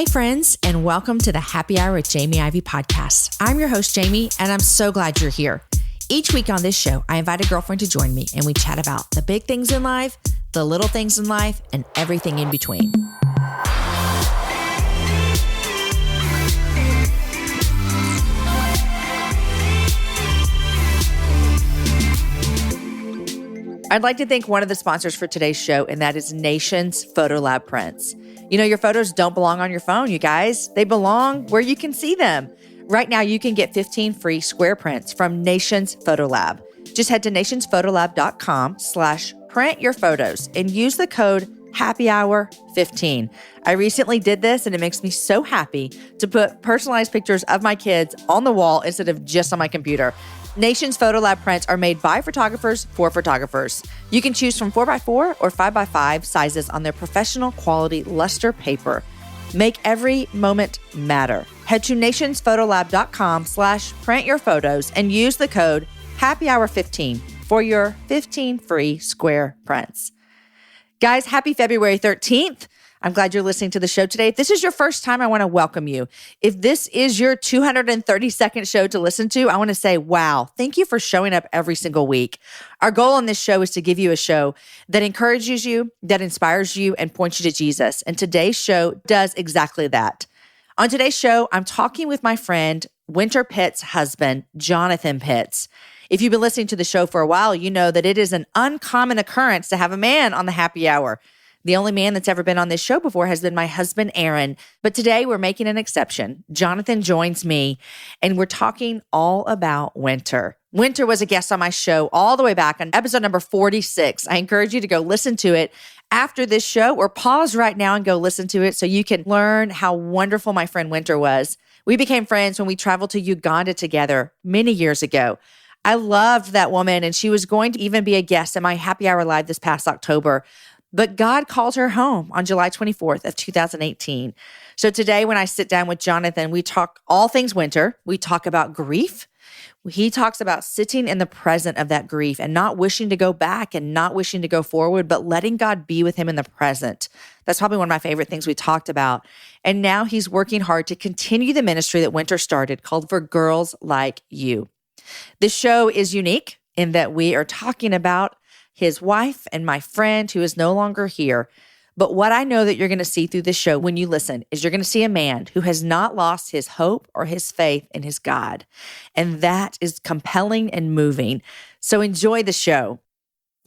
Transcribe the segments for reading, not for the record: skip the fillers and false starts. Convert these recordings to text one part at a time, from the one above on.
Hey friends, and welcome to the Happy Hour with Jamie Ivey podcast. I'm your host, Jamie, and I'm so glad you're here. Each week on this show, I invite a girlfriend to join me and we chat about the big things in life, the little things in life, and everything in between. I'd like to thank one of the sponsors for today's show, and that is Nations Photo Lab Prints. You know, your photos don't belong on your phone, you guys. They belong where you can see them. Right now, you can get 15 free square prints from Nations Photo Lab. Just head to nationsphotolab.com/print your photos and use the code HAPPYHOUR15. I recently did this, and it makes me so happy to put personalized pictures of my kids on the wall instead of just on my computer. Nations Photo Lab prints are made by photographers for photographers. You can choose from 4x4 or 5x5 sizes on their professional quality luster paper. Make every moment matter. Head to nationsphotolab.com/print your photos and use the code HAPPYHOUR15 for your 15 free square prints. Guys, happy February 13th. I'm glad you're listening to the show today. If this is your first time, I want to welcome you. If this is your 232nd show to listen to, I want to say, wow, thank you for showing up every single week. Our goal on this show is to give you a show that encourages you, that inspires you, and points you to Jesus. And today's show does exactly that. On today's show, I'm talking with my friend, Wynter Pitts' husband, Jonathan Pitts. If you've been listening to the show for a while, you know that it is an uncommon occurrence to have a man on the happy hour. The only man that's ever been on this show before has been my husband, Aaron. But today we're making an exception. Jonathan joins me, and we're talking all about Wynter. Wynter was a guest on my show all the way back on episode number 46. I encourage you to go listen to it after this show, or pause right now and go listen to it so you can learn how wonderful my friend Wynter was. We became friends when we traveled to Uganda together many years ago. I loved that woman, and she was going to even be a guest at my Happy Hour Live this past October. But God called her home on July 24th of 2018. So today when I sit down with Jonathan, we talk all things Wynter. We talk about grief. He talks about sitting in the present of that grief and not wishing to go back and not wishing to go forward, but letting God be with him in the present. That's probably one of my favorite things we talked about. And now he's working hard to continue the ministry that Wynter started called For Girls Like You. This show is unique in that we are talking about his wife and my friend who is no longer here. But what I know that you're going to see through this show when you listen is you're going to see a man who has not lost his hope or his faith in his God. And that is compelling and moving. So enjoy the show.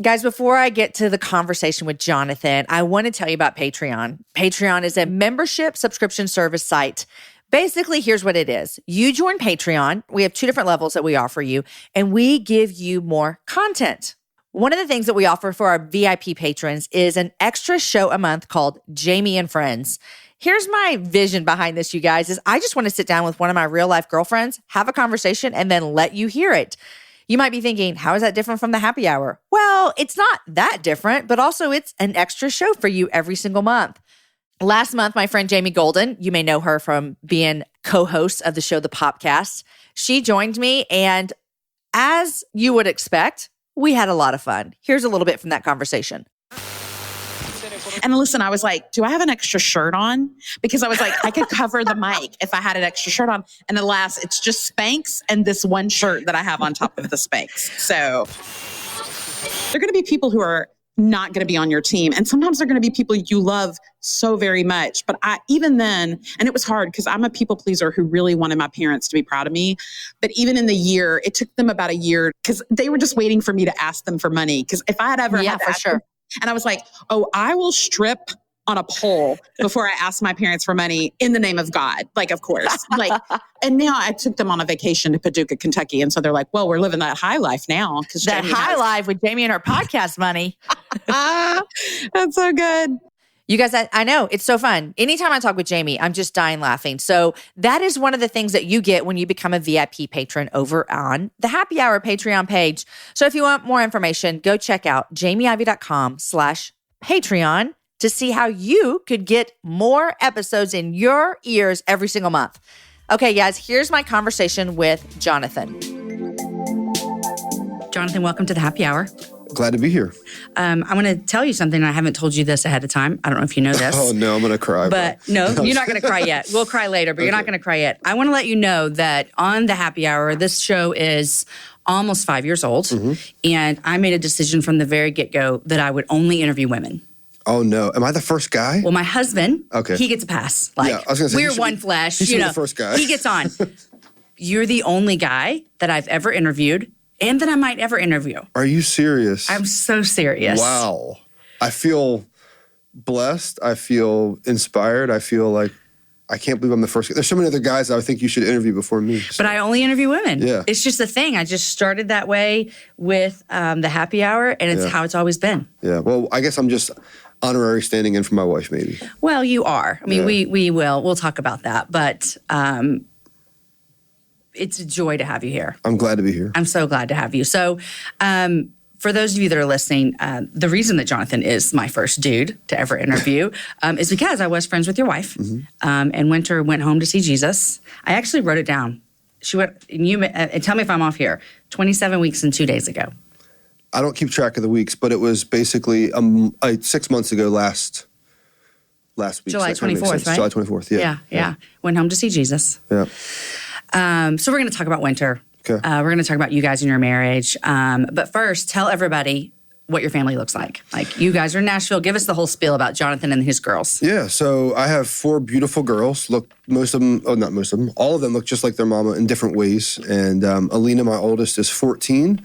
Guys, before I get to the conversation with Jonathan, I want to tell you about Patreon. Patreon is a membership subscription service site. Basically, here's what it is. You join Patreon. We have 2 different levels that we offer you, and we give you more content. One of the things that we offer for our VIP patrons is an extra show a month called Jamie and Friends. Here's my vision behind this, you guys, is I just want to sit down with one of my real life girlfriends, have a conversation, and then let you hear it. You might be thinking, how is that different from the happy hour? Well, it's not that different, but also it's an extra show for you every single month. Last month, my friend Jamie Golden, you may know her from being co-host of the show, The Popcast, she joined me, and as you would expect, we had a lot of fun. Here's a little bit from that conversation. And listen, I was like, do I have an extra shirt on? Because I was like, I could cover the mic if I had an extra shirt on. And alas, it's just Spanx and this one shirt that I have on top of the Spanx. So there are going to be people who are not going to be on your team. And sometimes they're going to be people you love so very much. But even then, and it was hard because I'm a people pleaser who really wanted my parents to be proud of me. But even in the year, it took them about a year because they were just waiting for me to ask them for money. Because if I had ever had to ask them, and I was like, oh, I will strip on a pole before I ask my parents for money in the name of God. Like, of course. And now I took them on a vacation to Paducah, Kentucky. And so they're like, well, we're living that high life now. That high life with Jamie and her podcast money. That's so good. You guys, I know, it's so fun. Anytime I talk with Jamie, I'm just dying laughing. So that is one of the things that you get when you become a VIP patron over on the Happy Hour Patreon page. So if you want more information, go check out jamieivey.com/Patreon to see how you could get more episodes in your ears every single month. Okay, guys, here's my conversation with Jonathan. Jonathan, welcome to the Happy Hour. glad to be here. I'm going to tell you something. I haven't told you this ahead of time. I don't know if you know this. Oh, no, I'm going to cry. But no, you're not going to cry yet. We'll cry later, but you're not going to cry yet. I want to let you know that on the Happy Hour, this show is almost 5 years old. And I made a decision from the very get-go that I would only interview women. Oh, no. Am I the first guy? Well, my husband, okay, he gets a pass. Like, yeah, I was gonna say, we're one flesh. He's the first guy. He gets on. You're the only guy that I've ever interviewed and that I might ever interview. Are you serious? I'm so serious. Wow. I feel blessed. I feel inspired. I feel like I can't believe I'm the first. There's so many other guys I would think you should interview before me. So. But I only interview women. Yeah. It's just a thing. I just started that way with the Happy Hour, and it's how it's always been. Yeah. Well, I guess I'm just honorary standing in for my wife, maybe. Well, you are. I mean, we'll talk about that. But it's a joy to have you here. I'm glad to be here. I'm so glad to have you. So, for those of you that are listening, the reason that Jonathan is my first dude to ever interview is because I was friends with your wife, and Wynter went home to see Jesus. I actually wrote it down. She went, and tell me if I'm off here, 27 weeks and 2 days ago. I don't keep track of the weeks, but it was basically 6 months ago last week. July 24th, right? July 24th, yeah. Went home to see Jesus. Yeah. So we're going to talk about Wynter. Okay. We're going to talk about you guys and your marriage. But first, tell everybody what your family looks like. Like, you guys are in Nashville. Give us the whole spiel about Jonathan and his girls. Yeah, so I have 4 beautiful girls. Look, all of them look just like their mama in different ways. And Alina, my oldest, is 14.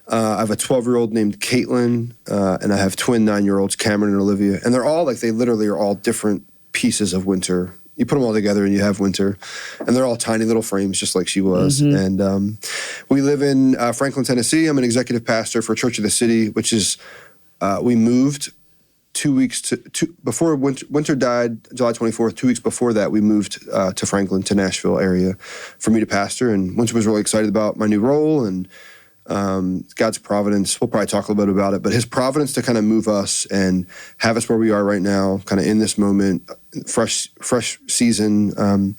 I have a 12-year-old named Caitlin, and I have twin 9-year-olds, Cameron and Olivia. And they're all they literally are all different pieces of Wynter. You put them all together and you have Wynter. And they're all tiny little frames, just like she was. And we live in Franklin, Tennessee. I'm an executive pastor for Church of the City, which is, we moved 2 weeks before Wynter died, July 24th, 2 weeks before that, we moved to Franklin, to Nashville area for me to pastor. And Wynter was really excited about my new role and God's providence. We'll probably talk a little bit about it, but his providence to kind of move us and have us where we are right now, kind of in this moment, fresh season.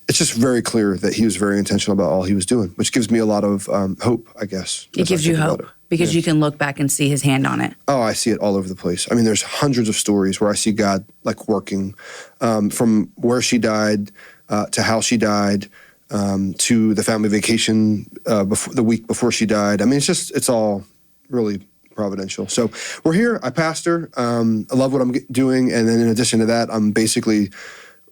It's just very clear that he was very intentional about all he was doing, which gives me a lot of hope, I guess. It gives you hope because you can look back and see his hand on it. Oh, I see it all over the place. I mean, there's hundreds of stories where I see God working from where she died to how she died, to the family vacation the week before she died. I mean, it's all really providential. So we're here. I pastor. I love what I'm doing. And then in addition to that, I'm basically,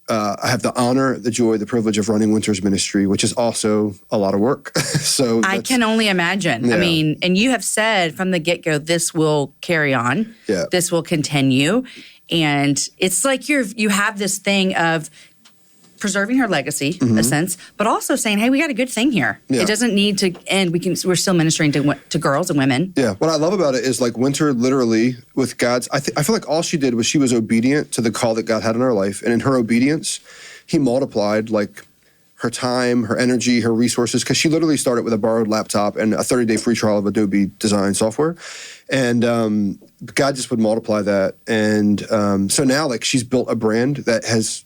I have the honor, the joy, the privilege of running Wynter's ministry, which is also a lot of work. So I can only imagine. Yeah. I mean, and you have said from the get-go, this will carry on. Yeah. This will continue. And it's like you have this thing of preserving her legacy, in a sense, but also saying, hey, we got a good thing here. Yeah. It doesn't need to end. We're still ministering to girls and women. Yeah. What I love about it is Wynter literally with God's, I feel like all she did was she was obedient to the call that God had in her life. And in her obedience, he multiplied her time, her energy, her resources, because she literally started with a borrowed laptop and a 30-day free trial of Adobe design software. And God just would multiply that. And so now she's built a brand that has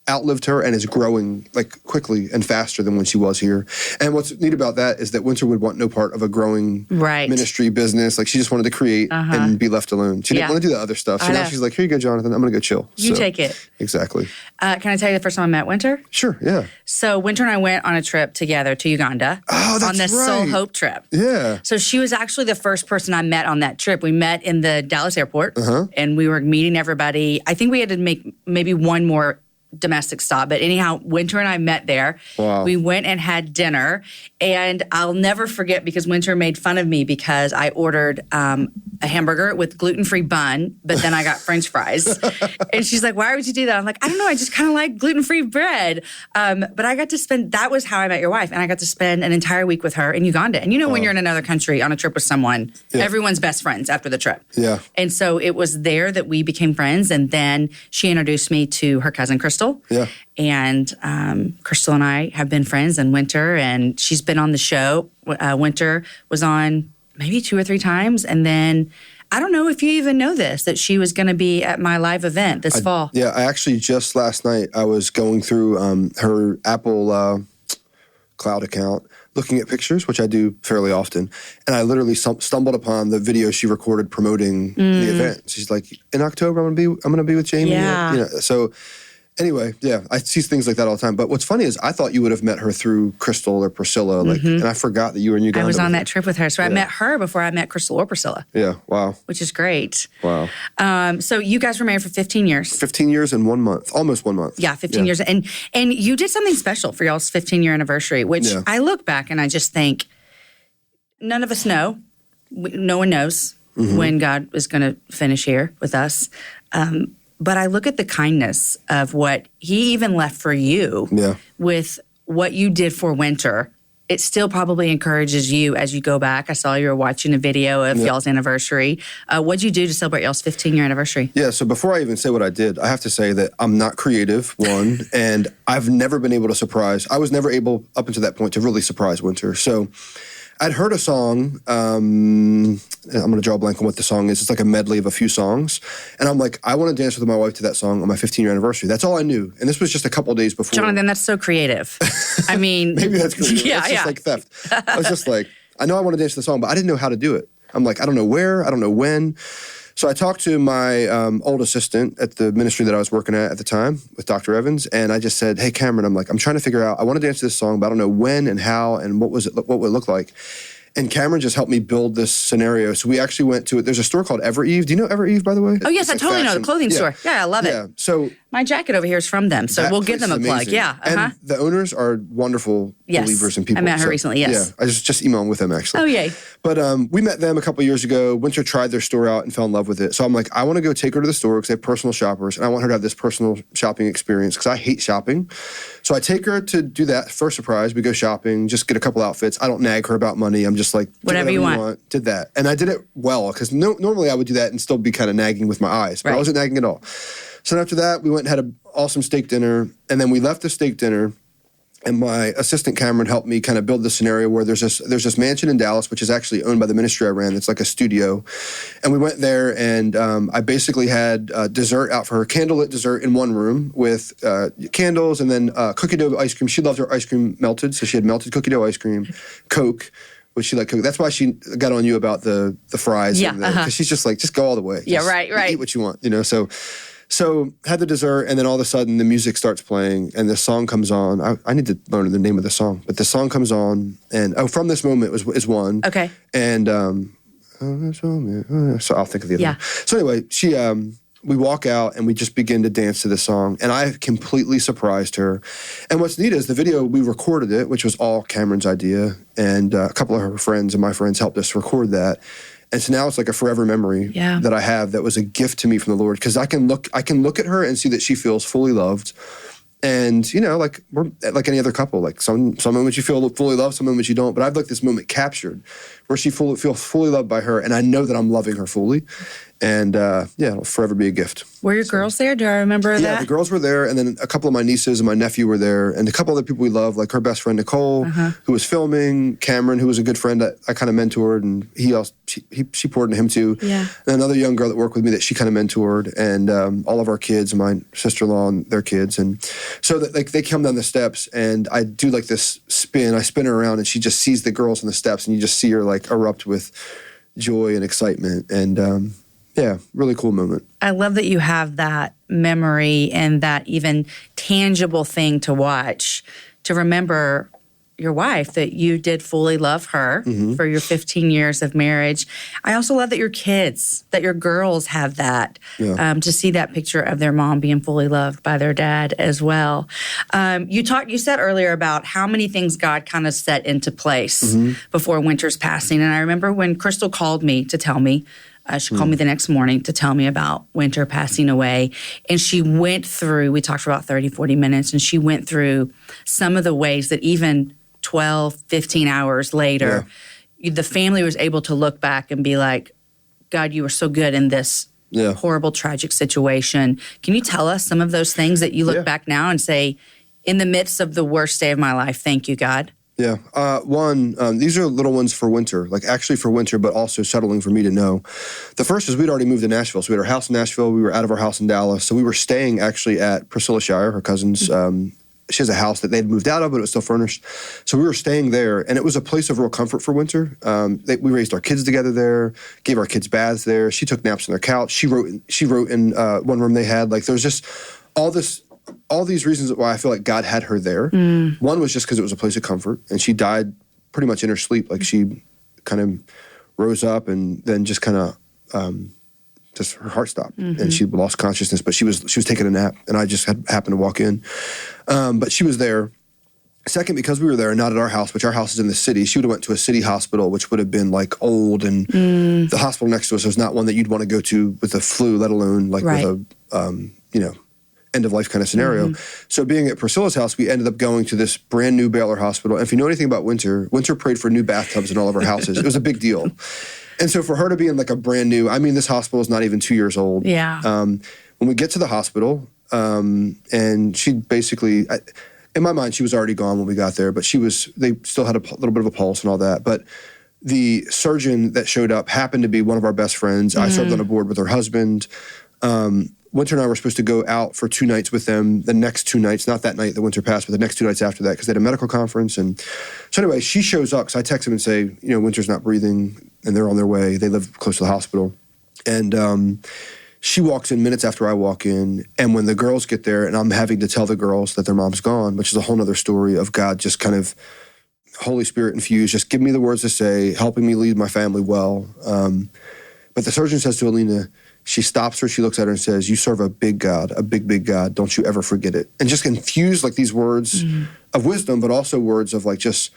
outlived her and is growing quickly and faster than when she was here. And what's neat about that is that Wynter would want no part of a growing ministry business. She just wanted to create and be left alone. She didn't want to do the other stuff. So now she's like, here you go, Jonathan. I'm going to go chill. You take it. Exactly. Can I tell you the first time I met Wynter? Sure, yeah. So Wynter and I went on a trip together to Uganda. Oh, that's on this right. Soul Hope trip. Yeah. So she was actually the first person I met on that trip. We met in the Dallas airport and we were meeting everybody. I think we had to make maybe one more domestic stop. But anyhow, Wynter and I met there. Wow. We went and had dinner. And I'll never forget because Wynter made fun of me because I ordered a hamburger with gluten-free bun, but then I got French fries. And she's like, why would you do that? I'm like, I don't know. I just kind of like gluten-free bread. But I got to that was how I met your wife. And I got to spend an entire week with her in Uganda. And when you're in another country on a trip with someone, everyone's best friends after the trip. Yeah. And so it was there that we became friends. And then she introduced me to her cousin, Crystal. Yeah. And Crystal and I have been friends, and Wynter, and she's been on the show. Wynter was on maybe 2 or 3 times. And then I don't know if you even know this, that she was going to be at my live event this fall. Yeah, I actually just last night, I was going through her Apple cloud account, looking at pictures, which I do fairly often. And I literally stumbled upon the video she recorded promoting the event. She's like, in October, I'm gonna be with Jamie. Yeah. You know, so anyway, yeah, I see things like that all the time. But what's funny is I thought you would have met her through Crystal or Priscilla, and I forgot that you were in Uganda. I was on with that trip with her. So I met her before I met Crystal or Priscilla. Yeah, wow. Which is great. Wow. So you guys were married for 15 years. 15 years and 1 month, almost 1 month. Yeah, 15 years. And you did something special for y'all's 15-year anniversary, which I look back and I just think none of us know. No one knows when God is going to finish here with us. But I look at the kindness of what he even left for you with what you did for Wynter. It still probably encourages you as you go back. I saw you were watching a video of y'all's anniversary. What'd you do to celebrate y'all's 15-year anniversary? Yeah, so before I even say what I did, I have to say that I'm not creative, one, and I've never been able to surprise. I was never able, up until that point, to really surprise Wynter. So I'd heard a song. I'm going to draw a blank on what the song is. It's like a medley of a few songs. And I'm like, I want to dance with my wife to that song on my 15-year anniversary. That's all I knew. And this was just a couple of days before. Jonathan, that's so creative. I mean. Maybe that's creative. Yeah, that's just like theft. I was just like, I know I want to dance to the song, but I didn't know how to do it. I'm like, I don't know where. I don't know when. So I talked to my old assistant at the ministry that I was working at the time with Dr. Evans, and I just said, hey, Cameron, I'm trying to figure out, I want to dance to this song, but I don't know when and how and what would it look like. And Cameron just helped me build this scenario. So we actually went to it. There's a store called Eve. Do you know Eve, by the way? Oh, yes, I totally know. The clothing store. Yeah, I love it. Yeah, so my jacket over here is from them, so we'll give them a plug. Yeah, And the owners are wonderful believers and people. I met her recently, yes. Yeah, I just emailed with them, actually. Oh, yay. But we met them a couple of years ago. Wynter tried their store out and fell in love with it. So I'm like, I want to go take her to the store because they have personal shoppers, and I want her to have this personal shopping experience because I hate shopping. So I take her to do that. First surprise, we go shopping, just get a couple outfits. I don't nag her about money. I'm just like, whatever you want. Did that. And I did it well because normally I would do that and still be kind of nagging with my eyes. But I wasn't nagging at all. So after that, we went and had an awesome steak dinner. And then we left the steak dinner. And my assistant Cameron helped me kind of build the scenario where there's this mansion in Dallas, which is actually owned by the ministry I ran. It's like a studio. And we went there, and I basically had dessert out for her, candlelit dessert in one room with candles and then cookie dough ice cream. She loved her ice cream melted, so she had melted cookie dough ice cream, Coke, which she liked Coke. That's why she got on you about the fries. Yeah, because she's just like, just go all the way. Yeah, right. Eat what you want, So had the dessert, and then all of a sudden the music starts playing, and the song comes on. I need to learn the name of the song, but the song comes on, and From This Moment is one. Okay. And so I'll think of the other one. So anyway, we walk out and we just begin to dance to the song, and I completely surprised her. And what's neat is the video, we recorded it, which was all Cameron's idea, and a couple of her friends and my friends helped us record that. And so now it's like a forever memory that I have that was a gift to me from the Lord, because I can look at her and see that she feels fully loved. And, like we're like any other couple, like some moments you feel fully loved, some moments you don't. But I've like this moment captured where she feels fully loved by her, and I know that I'm loving her fully. And it'll forever be a gift. Were your girls there? Do I remember that? Yeah, the girls were there, and then a couple of my nieces and my nephew were there, and a couple other people we love, like her best friend Nicole, who was filming, Cameron, who was a good friend that I kind of mentored, and she poured into him too. Yeah. And another young girl that worked with me that she kind of mentored, and all of our kids, and my sister-in-law and their kids, and so that like they come down the steps, and I do like this spin. I spin her around, and she just sees the girls on the steps, and you just see her like erupt with joy and excitement, and really cool moment. I love that you have that memory and that even tangible thing to watch, to remember your wife, that you did fully love her for your 15 years of marriage. I also love that your kids, that your girls have that, to see that picture of their mom being fully loved by their dad as well. You said earlier about how many things God kind of set into place before Wynter's passing. And I remember when Crystal called me to tell me, she called me the next morning to tell me about Wynter passing away. And she went through, we talked for about 30, 40 minutes, and she went through some of the ways that even 12, 15 hours later, the family was able to look back and be like, God, you were so good in this horrible, tragic situation. Can you tell us some of those things that you look back now and say, in the midst of the worst day of my life, thank you, God? Yeah. These are little ones for Wynter, like actually for Wynter, but also settling for me to know. The first is we'd already moved to Nashville. So we had our house in Nashville. We were out of our house in Dallas. So we were staying actually at Priscilla Shire, her cousin's. she has a house that they'd moved out of, but it was still furnished. So we were staying there, and it was a place of real comfort for Wynter. We raised our kids together there, gave our kids baths there. She took naps on their couch. She wrote in one room they had. Like, there was just all these reasons why I feel like God had her there. One was just because it was a place of comfort, and she died pretty much in her sleep. Like, she kind of rose up and then just kind of just her heart stopped and she lost consciousness. But she was taking a nap, and I just happened to walk in. But she was there. Second, because we were there, not at our house, which our house is in the city. She would have went to a city hospital, which would have been like old, and the hospital next to us was not one that you'd want to go to with the flu, let alone like with a end of life kind of scenario. So being at Priscilla's house, we ended up going to this brand new Baylor hospital. And if you know anything about Wynter prayed for new bathtubs in all of our houses. It was a big deal. And so for her to be in like a brand new, I mean, this hospital is not even 2 years old. Yeah. When we get to the hospital, and she basically, in my mind, she was already gone when we got there, but they still had a little bit of a pulse and all that. But the surgeon that showed up happened to be one of our best friends. I served on a board with her husband. Wynter and I were supposed to go out for 2 nights with them, the next 2 nights, not that night that Wynter passed, but the next 2 nights after that, because they had a medical conference. And so anyway, she shows up, because I text him and say, Wynter's not breathing, and they're on their way. They live close to the hospital. And she walks in minutes after I walk in, and when the girls get there, and I'm having to tell the girls that their mom's gone, which is a whole other story of God just kind of Holy Spirit infused, just give me the words to say, helping me lead my family well. But the surgeon says to Alina, she stops her, she looks at her and says, you serve a big God, a big, big God. Don't you ever forget it. And just infuse like these words of wisdom, but also words of like just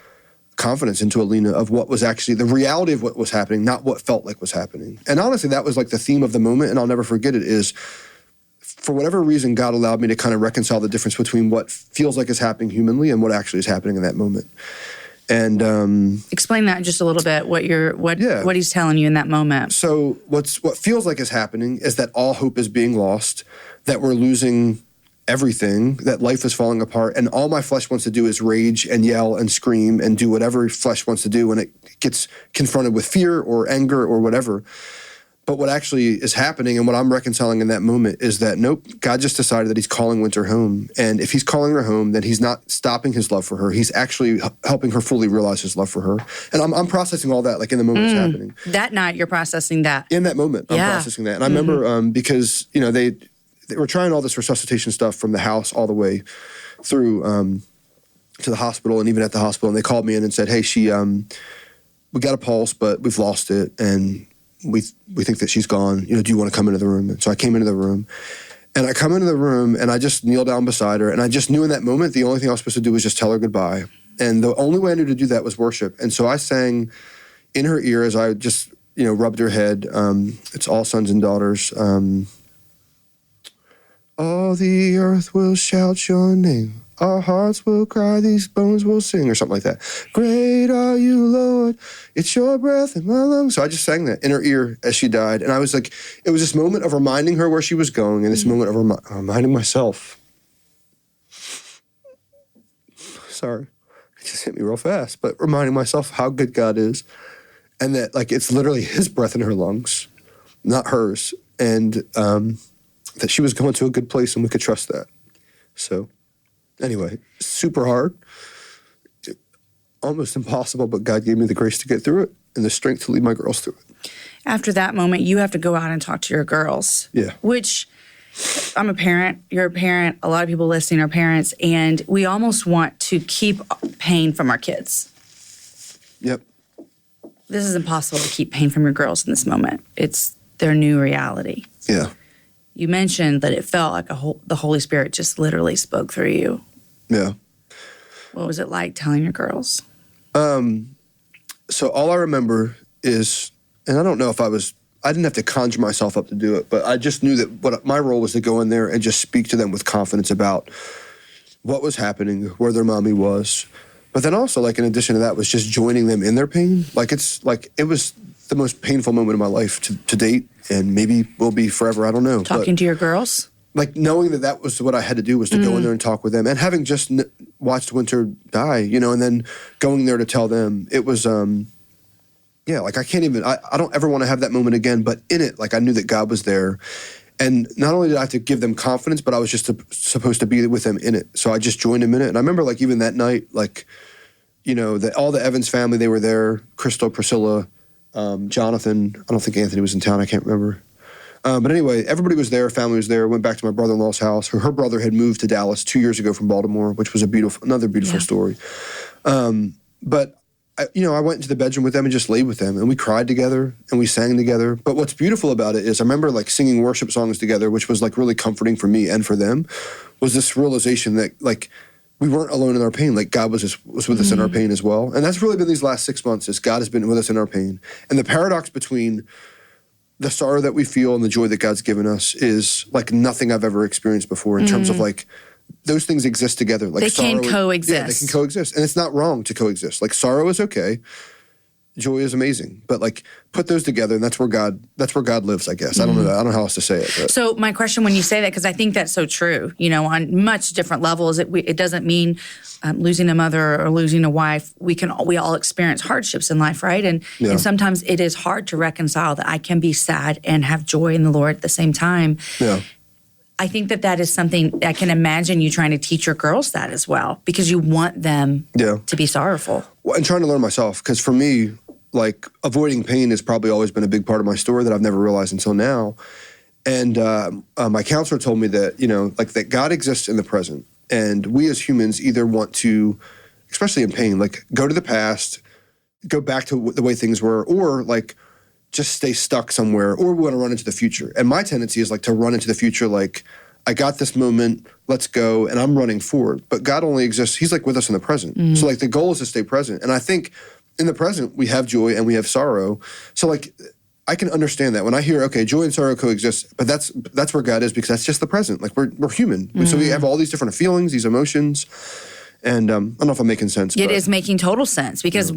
confidence into Alina of what was actually the reality of what was happening, not what felt like was happening. And honestly, that was like the theme of the moment, and I'll never forget it, is for whatever reason, God allowed me to kind of reconcile the difference between what feels like is happening humanly and what actually is happening in that moment. And explain that just a little bit. What he's telling you in that moment. So what feels like is happening is that all hope is being lost, that we're losing everything, that life is falling apart, and all my flesh wants to do is rage and yell and scream and do whatever flesh wants to do when it gets confronted with fear or anger or whatever. But what actually is happening and what I'm reconciling in that moment is that, nope, God just decided that he's calling Wynter home. And if he's calling her home, then he's not stopping his love for her. He's actually helping her fully realize his love for her. And I'm processing all that, like in the moment it's happening. That night, you're processing that. In that moment, I'm processing that. And I remember because, they were trying all this resuscitation stuff from the house all the way through to the hospital, and even at the hospital. And they called me in and said, hey, we got a pulse, but we've lost it. And we think that she's gone. Do you want to come into the room? And so I came into the room, and I come into the room, and I just kneel down beside her, and I just knew in that moment the only thing I was supposed to do was just tell her goodbye. And the only way I knew to do that was worship. And so I sang in her ear as I just, rubbed her head. It's All Sons and Daughters. All the earth will shout your name. Our hearts will cry, these bones will sing, or something like that. Great are you, Lord. It's your breath in my lungs. So I just sang that in her ear as she died. And I was like, it was this moment of reminding her where she was going, and this moment of reminding myself. Sorry, it just hit me real fast. But reminding myself how good God is, and that like it's literally his breath in her lungs, not hers. And that she was going to a good place, and we could trust that. So anyway, super hard, almost impossible, but God gave me the grace to get through it and the strength to lead my girls through it. After that moment, you have to go out and talk to your girls. Yeah. Which, I'm a parent, you're a parent, a lot of people listening are parents, and we almost want to keep pain from our kids. Yep. This is impossible to keep pain from your girls in this moment. It's their new reality. Yeah. You mentioned that it felt like the Holy Spirit just literally spoke through you. Yeah. What was it like telling your girls? So all I remember is, and I don't know if I didn't have to conjure myself up to do it, but I just knew that what my role was to go in there and just speak to them with confidence about what was happening, where their mommy was. But then also, like, in addition to that, was just joining them in their pain. Like, it was the most painful moment of my life to date, and maybe will be forever. I don't know. Talking to your girls? Like, knowing that was what I had to do, was to go in there and talk with them. And having just watched Wynter die, and then going there to tell them, it was, like, I can't even, I don't ever want to have that moment again. But in it, like, I knew that God was there. And not only did I have to give them confidence, but I was just supposed to be with them in it. So I just joined them in it. And I remember like even that night, like, you know, all the Evans family, they were there. Crystal, Priscilla, Jonathan. I don't think Anthony was in town. I can't remember. But anyway, everybody was there. Family was there. Went back to my brother-in-law's house. Her brother had moved to Dallas 2 years ago from Baltimore, which was another beautiful story. But I went into the bedroom with them and just laid with them, and we cried together and we sang together. But what's beautiful about it is I remember like singing worship songs together, which was like really comforting for me and for them, was this realization that like we weren't alone in our pain. Like God was with us in our pain as well. And that's really been these last 6 months, is God has been with us in our pain. And the paradox between the sorrow that we feel and the joy that God's given us is like nothing I've ever experienced before in terms of like, those things exist together. Like they can coexist. Yeah, they can coexist. And it's not wrong to coexist. Like sorrow is okay. Joy is amazing. But like put those together, and that's where God lives, I guess. I don't know. I don't know how else to say it. But. So my question when you say that, because I think that's so true, you know, on much different levels, it doesn't mean losing a mother or losing a wife. We all experience hardships in life, right? And sometimes it is hard to reconcile that I can be sad and have joy in the Lord at the same time. Yeah. I think that is something I can imagine you trying to teach your girls that as well, because you want them to be sorrowful. Well, and trying to learn myself, because for me, like avoiding pain has probably always been a big part of my story that I've never realized until now. And my counselor told me that, you know, like that God exists in the present. And we as humans either want to, especially in pain, like go to the past, go back to the way things were, or like just stay stuck somewhere, or we want to run into the future. And my tendency is like to run into the future, like I got this moment, let's go, and I'm running forward. But God only exists, he's like with us in the present. So like the goal is to stay present. And I think in the present, we have joy and we have sorrow. So like I can understand that when I hear, okay, joy and sorrow coexist, but that's where God is, because that's just the present. Like we're human. So we have all these different feelings, these emotions. And I don't know if I'm making sense. It is making total sense, because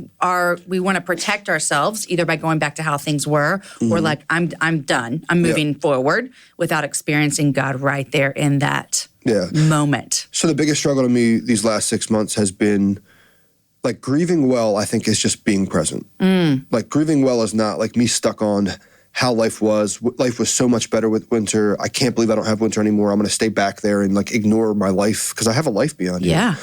we want to protect ourselves either by going back to how things were, or like I'm done. I'm moving forward without experiencing God right there in that moment. So the biggest struggle to me these last 6 months has been like grieving well, I think, is just being present. Like grieving well is not like me stuck on how life was. Life was so much better with Wynter. I can't believe I don't have Wynter anymore. I'm going to stay back there and like ignore my life because I have a life beyond here. Yeah.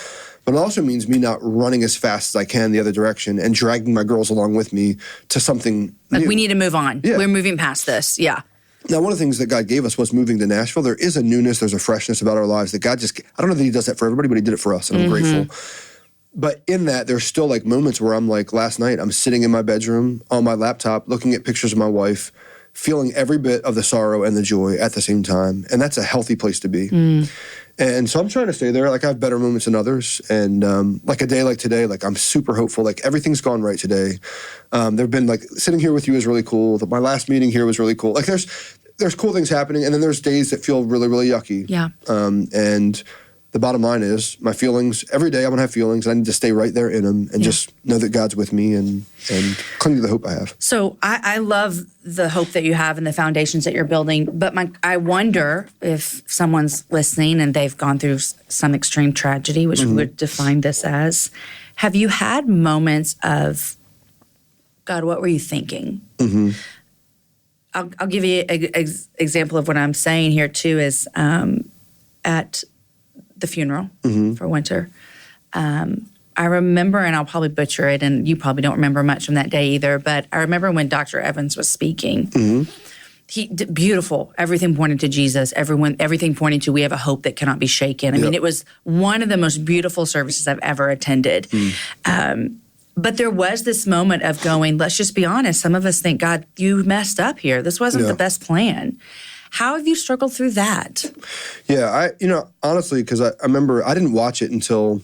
But it also means me not running as fast as I can the other direction and dragging my girls along with me to something like new. We need to move on. Yeah. We're moving past this. Yeah. Now, one of the things that God gave us was moving to Nashville. There is a newness, there's a freshness about our lives that God just, I don't know that he does that for everybody, but he did it for us, and I'm grateful. But in that, there's still like moments where I'm like, last night, I'm sitting in my bedroom on my laptop, looking at pictures of my wife, feeling every bit of the sorrow and the joy at the same time. And that's a healthy place to be. And so I'm trying to stay there. Like I have better moments than others. And like a day like today, like I'm super hopeful. Like everything's gone right today. There've been like sitting here with you is really cool. My last meeting here was really cool. Like there's cool things happening. And then there's days that feel really, really yucky. Yeah. And the bottom line is my feelings, every day I'm going to have feelings. And I need to stay right there in them and just know that God's with me and cling to the hope I have. So I love the hope that you have and the foundations that you're building. But I wonder if someone's listening and they've gone through some extreme tragedy, which we would define this as. Have you had moments of, God, what were you thinking? I'll give you an example of what I'm saying here too is at the funeral for Wynter. I remember, and I'll probably butcher it, and you probably don't remember much from that day either, but I remember when Dr. Evans was speaking. Beautiful. Everything pointed to Jesus. Everything pointing to we have a hope that cannot be shaken. I mean, it was one of the most beautiful services I've ever attended. But there was this moment of going, let's just be honest. Some of us think, God, you messed up here. This wasn't the best plan. How have you struggled through that? Yeah, honestly, because I remember I didn't watch it until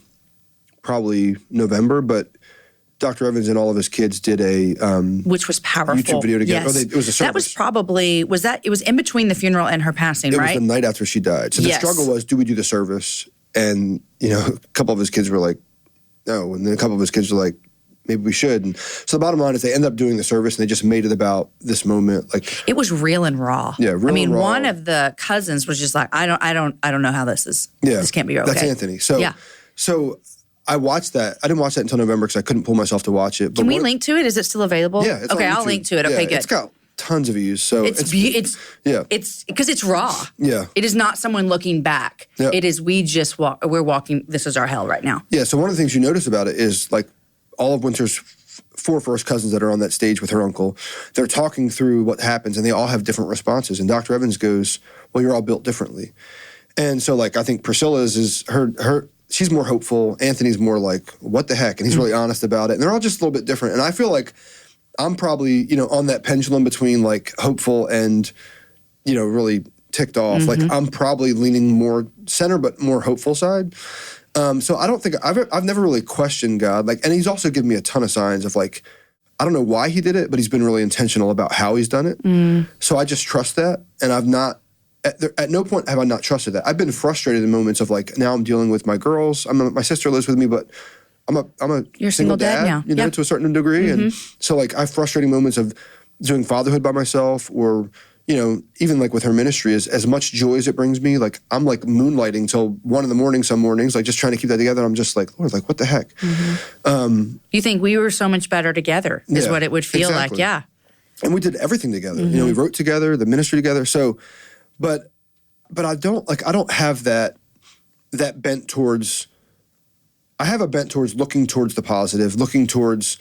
probably November, but Dr. Evans and all of his kids did a which was powerful YouTube video together. Yes. It was a service. That was probably it was in between the funeral and her passing, right? It was the night after she died. So the struggle was, do we do the service? And a couple of his kids were like, no, and then a couple of his kids were like, maybe we should. And so the bottom line is they end up doing the service and they just made it about this moment. Like it was real and raw. Yeah, real and raw. One of the cousins was just like, I don't know how this is. Yeah, this can't be okay. That's Anthony. So I watched that. I didn't watch that until November because I couldn't pull myself to watch it. But Can we link to it? Is it still available? Yeah. It's okay, on I'll YouTube. link to it. Okay, good. It's got tons of views. So it's because it's raw. Yeah. It is not someone looking back. Yeah. It is we're walking. This is our hell right now. Yeah. So one of the things you notice about it is like all of Wynter's 4 first cousins that are on that stage with her uncle, they're talking through what happens and they all have different responses. And Dr. Evans goes, well, you're all built differently. And so like I think Priscilla's is her she's more hopeful. Anthony's more like, what the heck? And he's really honest about it. And they're all just a little bit different. And I feel like I'm probably, on that pendulum between like hopeful and, really ticked off. Like I'm probably leaning more center, but more hopeful side. So I don't think I've never really questioned God. Like, and he's also given me a ton of signs of like, I don't know why he did it, but he's been really intentional about how he's done it. So I just trust that. And I've not, at no point have I not trusted that. I've been frustrated in moments of like, now I'm dealing with my girls. My sister lives with me, but I'm a You're single dad now. To a certain degree. And so like I have frustrating moments of doing fatherhood by myself or, even like with her ministry, as much joy as it brings me, like I'm like moonlighting till 1 a.m. some mornings, like just trying to keep that together. I'm just like, Lord, like what the heck? You think we were so much better together is what it would feel like. Yeah. And we did everything together. We wrote together, the ministry together. So, but I don't have that bent towards, I have a bent towards looking towards the positive, looking towards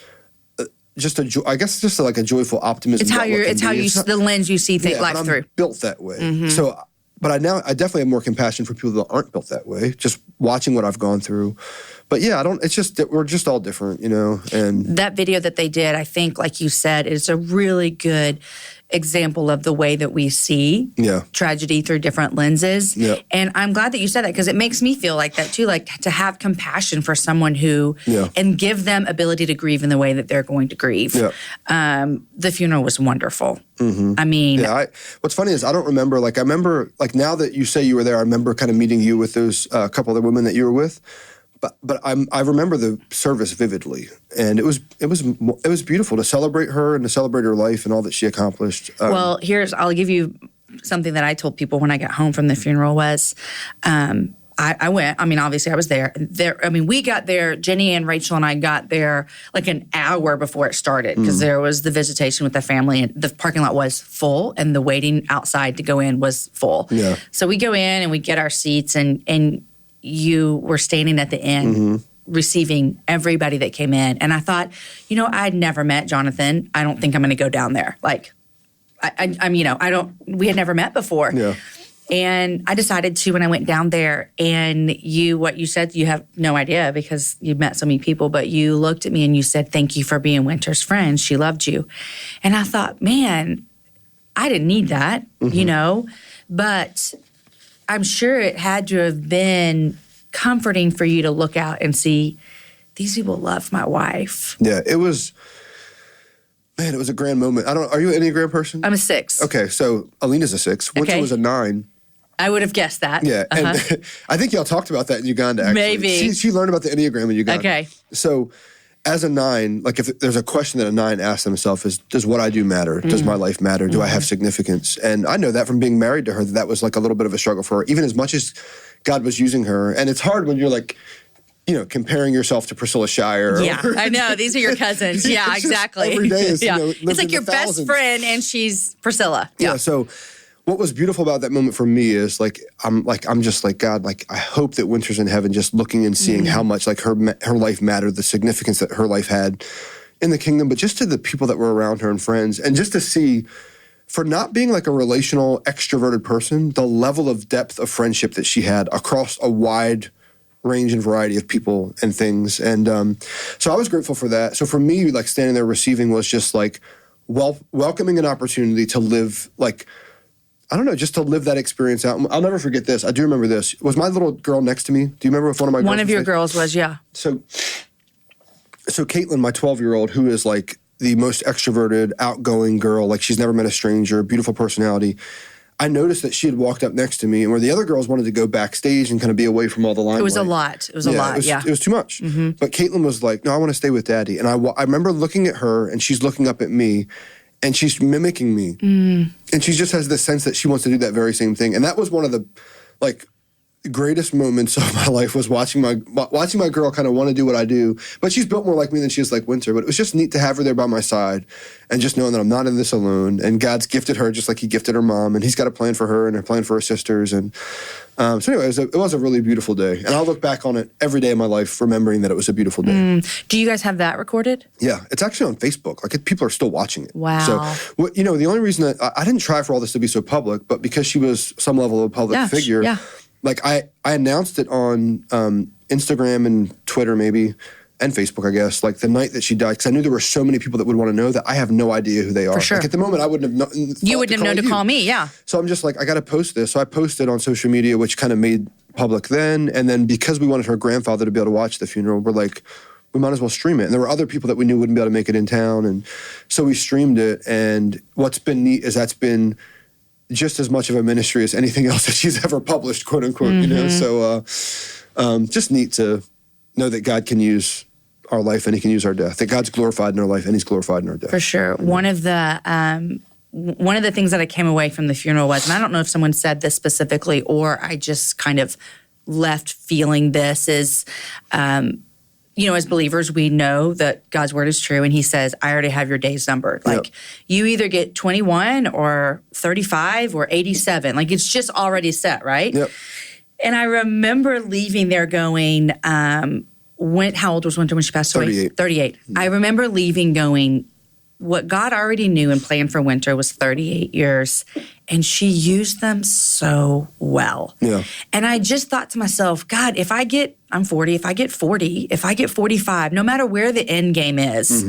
just like a joyful optimism. It's the lens you see life I'm through. Built that way. So, but I definitely have more compassion for people that aren't built that way. Just watching what I've gone through. But yeah, it's just that we're just all different, and that video that they did, I think, like you said, is a really good example of the way that we see tragedy through different lenses. Yeah. And I'm glad that you said that because it makes me feel like that too, like to have compassion for someone who, and give them ability to grieve in the way that they're going to grieve. Yeah. The funeral was wonderful. I mean. Yeah, what's funny is I don't remember, I remember, now that you say you were there, I remember kind of meeting you with those couple other women that you were with. But I remember the service vividly, and it was beautiful to celebrate her and to celebrate her life and all that she accomplished. Well, I'll give you something that I told people when I got home from the funeral was, I went. I mean, obviously I was there. We got there. Jenny and Rachel and I got there like an hour before it started because there was the visitation with the family, and the parking lot was full, and the waiting outside to go in was full. Yeah. So we go in and we get our seats, and you were standing at the end receiving everybody that came in. And I thought, I'd never met Jonathan. I don't think I'm going to go down there. Like, we had never met before. Yeah. And I decided to when I went down there, and what you said, you have no idea because you've met so many people, but you looked at me and you said, thank you for being Wynter's friend. She loved you. And I thought, man, I didn't need that, but I'm sure it had to have been comforting for you to look out and see these people love my wife. Yeah, it was a grand moment. Are you an Enneagram person? I'm a 6. Okay, so Alina's a 6. Wynter was a 9. I would have guessed that. Yeah, and I think y'all talked about that in Uganda, actually. Maybe. She learned about the Enneagram in Uganda. Okay. So as a 9, like if there's a question that a 9 asks themselves is, does what I do matter? Does my life matter? Do I have significance? And I know that from being married to her, that was like a little bit of a struggle for her, even as much as God was using her. And it's hard when you're like, comparing yourself to Priscilla Shire. Yeah, I know. These are your cousins. Yeah, exactly. Every day is, it's like your best friend and she's Priscilla. Yeah, so what was beautiful about that moment for me is I'm just like, God, like I hope that Wynter's in heaven just looking and seeing how much like her life mattered, the significance that her life had in the kingdom, but just to the people that were around her and friends, and just to see for not being like a relational extroverted person, the level of depth of friendship that she had across a wide range and variety of people and things. And so I was grateful for that. So for me, like standing there receiving was just like welcoming an opportunity to live like, I don't know, just to live that experience out. I'll never forget this. I do remember this. Was my little girl next to me? Do you remember if one of my girls One of your girls was, yeah. So Caitlin, my 12-year-old, who is like the most extroverted, outgoing girl, like she's never met a stranger, beautiful personality. I noticed that she had walked up next to me, and where the other girls wanted to go backstage and kind of be away from all the limelight. It was a lot. It was a lot, It was too much. But Caitlin was like, no, I want to stay with Daddy. And I remember looking at her, and she's looking up at me, and she's mimicking me. And she just has this sense that she wants to do that very same thing. And that was one of the, like, greatest moments of my life was watching my girl kind of want to do what I do. But she's built more like me than she is like Wynter. But it was just neat to have her there by my side and just knowing that I'm not in this alone. And God's gifted her just like he gifted her mom. And he's got a plan for her and a plan for her sisters. And so anyway, it was a really beautiful day. And I'll look back on it every day of my life remembering that it was a beautiful day. Do you guys have that recorded? Yeah, it's actually on Facebook. Like people are still watching it. Wow. So, the only reason that I didn't try for all this to be so public, but because she was some level of a public figure, like I announced it on Instagram and Twitter maybe, and Facebook, I guess, like the night that she died, because I knew there were so many people that would want to know that I have no idea who they are. For sure. Like at the moment, I wouldn't have known. You wouldn't have known to call me, yeah. So I'm just like, I got to post this. So I posted on social media, which kind of made public then. And then because we wanted her grandfather to be able to watch the funeral, we're like, we might as well stream it. And there were other people that we knew wouldn't be able to make it in town. And so we streamed it. And what's been neat is that's been just as much of a ministry as anything else that she's ever published, quote unquote, you know? So just neat to know that God can use our life and he can use our death, that God's glorified in our life and he's glorified in our death. For sure. One of the things that I came away from the funeral was, and I don't know if someone said this specifically or I just kind of left feeling this, is, as believers, we know that God's word is true. And he says, I already have your days numbered. Like you either get 21 or 35 or 87. Like it's just already set, right? Yep. And I remember leaving there going, how old was Wynter when she passed away? 38. I remember leaving going, what God already knew and planned for Wynter was 38 years, and she used them so well. Yeah. And I just thought to myself, God, I'm 40, if I get 40, if I get 45, no matter where the end game is,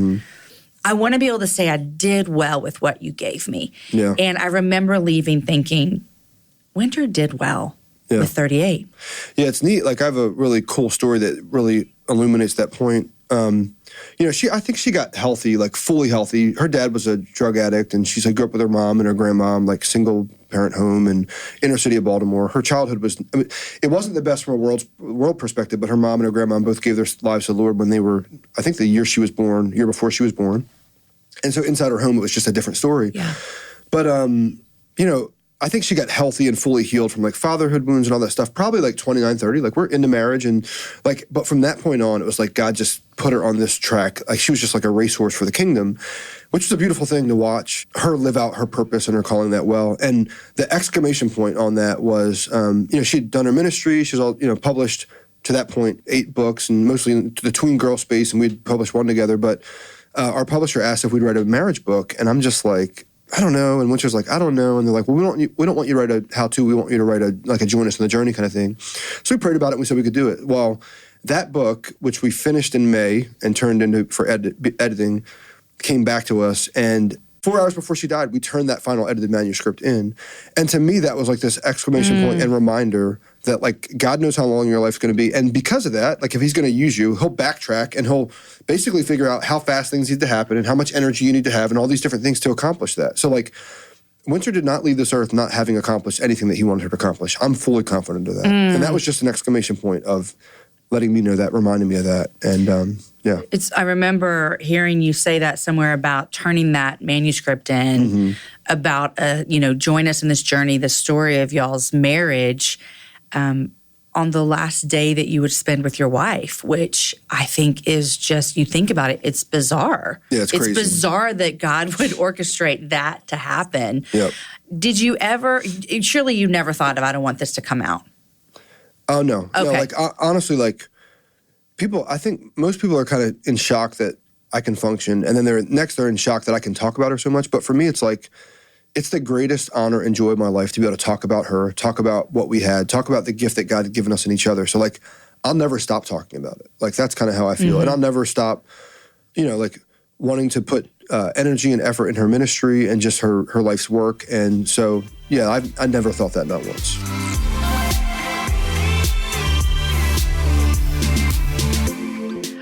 I want to be able to say I did well with what you gave me. Yeah. And I remember leaving thinking, Wynter did well with 38. Yeah, it's neat. Like I have a really cool story that really illuminates that point. I think she got healthy, like fully healthy. Her dad was a drug addict, and she grew up with her mom and her grandmom, like single parent home in inner city of Baltimore. Her childhood was, it wasn't the best from a world perspective, but her mom and her grandmom both gave their lives to the Lord when they were, I think the year before she was born. And so inside her home, it was just a different story. Yeah. But, I think she got healthy and fully healed from like fatherhood wounds and all that stuff, probably like 29, 30. Like we're into marriage and like, but from that point on, it was like God just put her on this track. Like she was just like a racehorse for the kingdom, which was a beautiful thing to watch her live out her purpose and her calling that well. And the exclamation point on that was, she'd done her ministry. She's all, published to that point 8 books and mostly in the tween girl space. And we'd published one together, but our publisher asked if we'd write a marriage book. And I'm just like, I don't know. And Wynter's like, I don't know. And they're like, well, we don't want you to write a how-to. We want you to write a join us in the journey kind of thing. So we prayed about it and we said we could do it. Well, that book, which we finished in May and turned into for editing, came back to us. And 4 hours before she died, we turned that final edited manuscript in. And to me, that was like this exclamation point and reminder that like God knows how long your life's going to be. And because of that, like if he's going to use you, he'll backtrack and he'll basically figure out how fast things need to happen and how much energy you need to have and all these different things to accomplish that. So like Wynter did not leave this earth not having accomplished anything that he wanted her to accomplish. I'm fully confident of that. And that was just an exclamation point of letting me know that, reminding me of that. And I remember hearing you say that somewhere about turning that manuscript in, about, join us in this journey, the story of y'all's marriage, on the last day that you would spend with your wife, which I think is just, you think about it, it's bizarre. Yeah, it's crazy. It's bizarre that God would orchestrate that to happen. Yep. Did you ever, surely you never thought of, I don't want this to come out? Oh, no. Okay. No, like, honestly, like, I think most people are kind of in shock that I can function, and then they're in shock that I can talk about her so much. But for me, it's like, it's the greatest honor and joy of my life to be able to talk about her, talk about what we had, talk about the gift that God had given us in each other. So, like, I'll never stop talking about it. Like, that's kind of how I feel. And I'll never stop, wanting to put energy and effort in her ministry and just her life's work. And so, yeah, I never thought that, not once.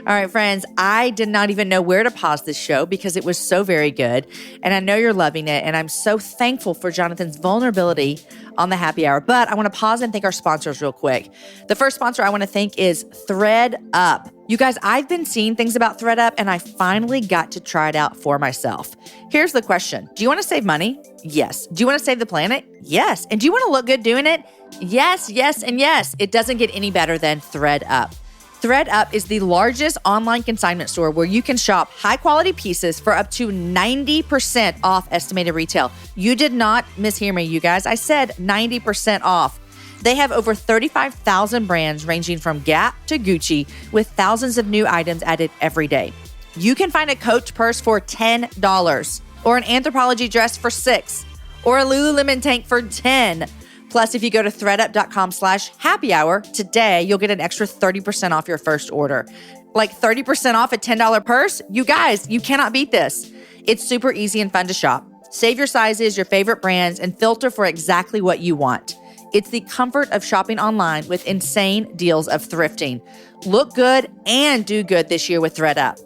All right, friends, I did not even know where to pause this show because it was so very good. And I know you're loving it. And I'm so thankful for Jonathan's vulnerability on the happy hour. But I want to pause and thank our sponsors real quick. The first sponsor I want to thank is ThreadUp. You guys, I've been seeing things about ThredUp and I finally got to try it out for myself. Here's the question. Do you want to save money? Yes. Do you want to save the planet? Yes. And do you want to look good doing it? Yes, yes, and yes. It doesn't get any better than ThredUp. ThredUp is the largest online consignment store where you can shop high-quality pieces for up to 90% off estimated retail. You did not mishear me, you guys. I said 90% off. They have over 35,000 brands ranging from Gap to Gucci with thousands of new items added every day. You can find a Coach purse for $10 or an Anthropologie dress for $6 or a Lululemon tank for $10. Plus, if you go to thredup.com/happy hour today, you'll get an extra 30% off your first order. Like 30% off a $10 purse? You guys, you cannot beat this. It's super easy and fun to shop. Save your sizes, your favorite brands, and filter for exactly what you want. It's the comfort of shopping online with insane deals of thrifting. Look good and do good this year with ThredUp.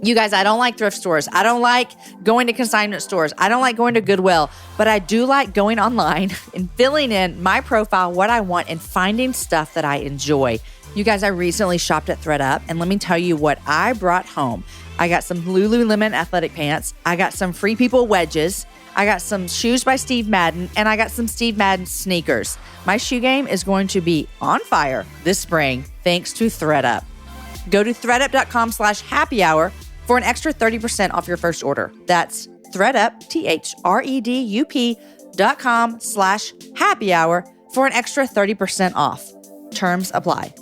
You guys, I don't like thrift stores. I don't like going to consignment stores. I don't like going to Goodwill, but I do like going online and filling in my profile, what I want, and finding stuff that I enjoy. You guys, I recently shopped at ThredUp, and let me tell you what I brought home. I got some Lululemon athletic pants. I got some Free People wedges. I got some shoes by Steve Madden, and I got some Steve Madden sneakers. My shoe game is going to be on fire this spring thanks to ThredUp. Go to thredup.com/happy hour for an extra 30% off your first order. That's ThredUp, thredup.com/happy hour for an extra 30% off. Terms apply.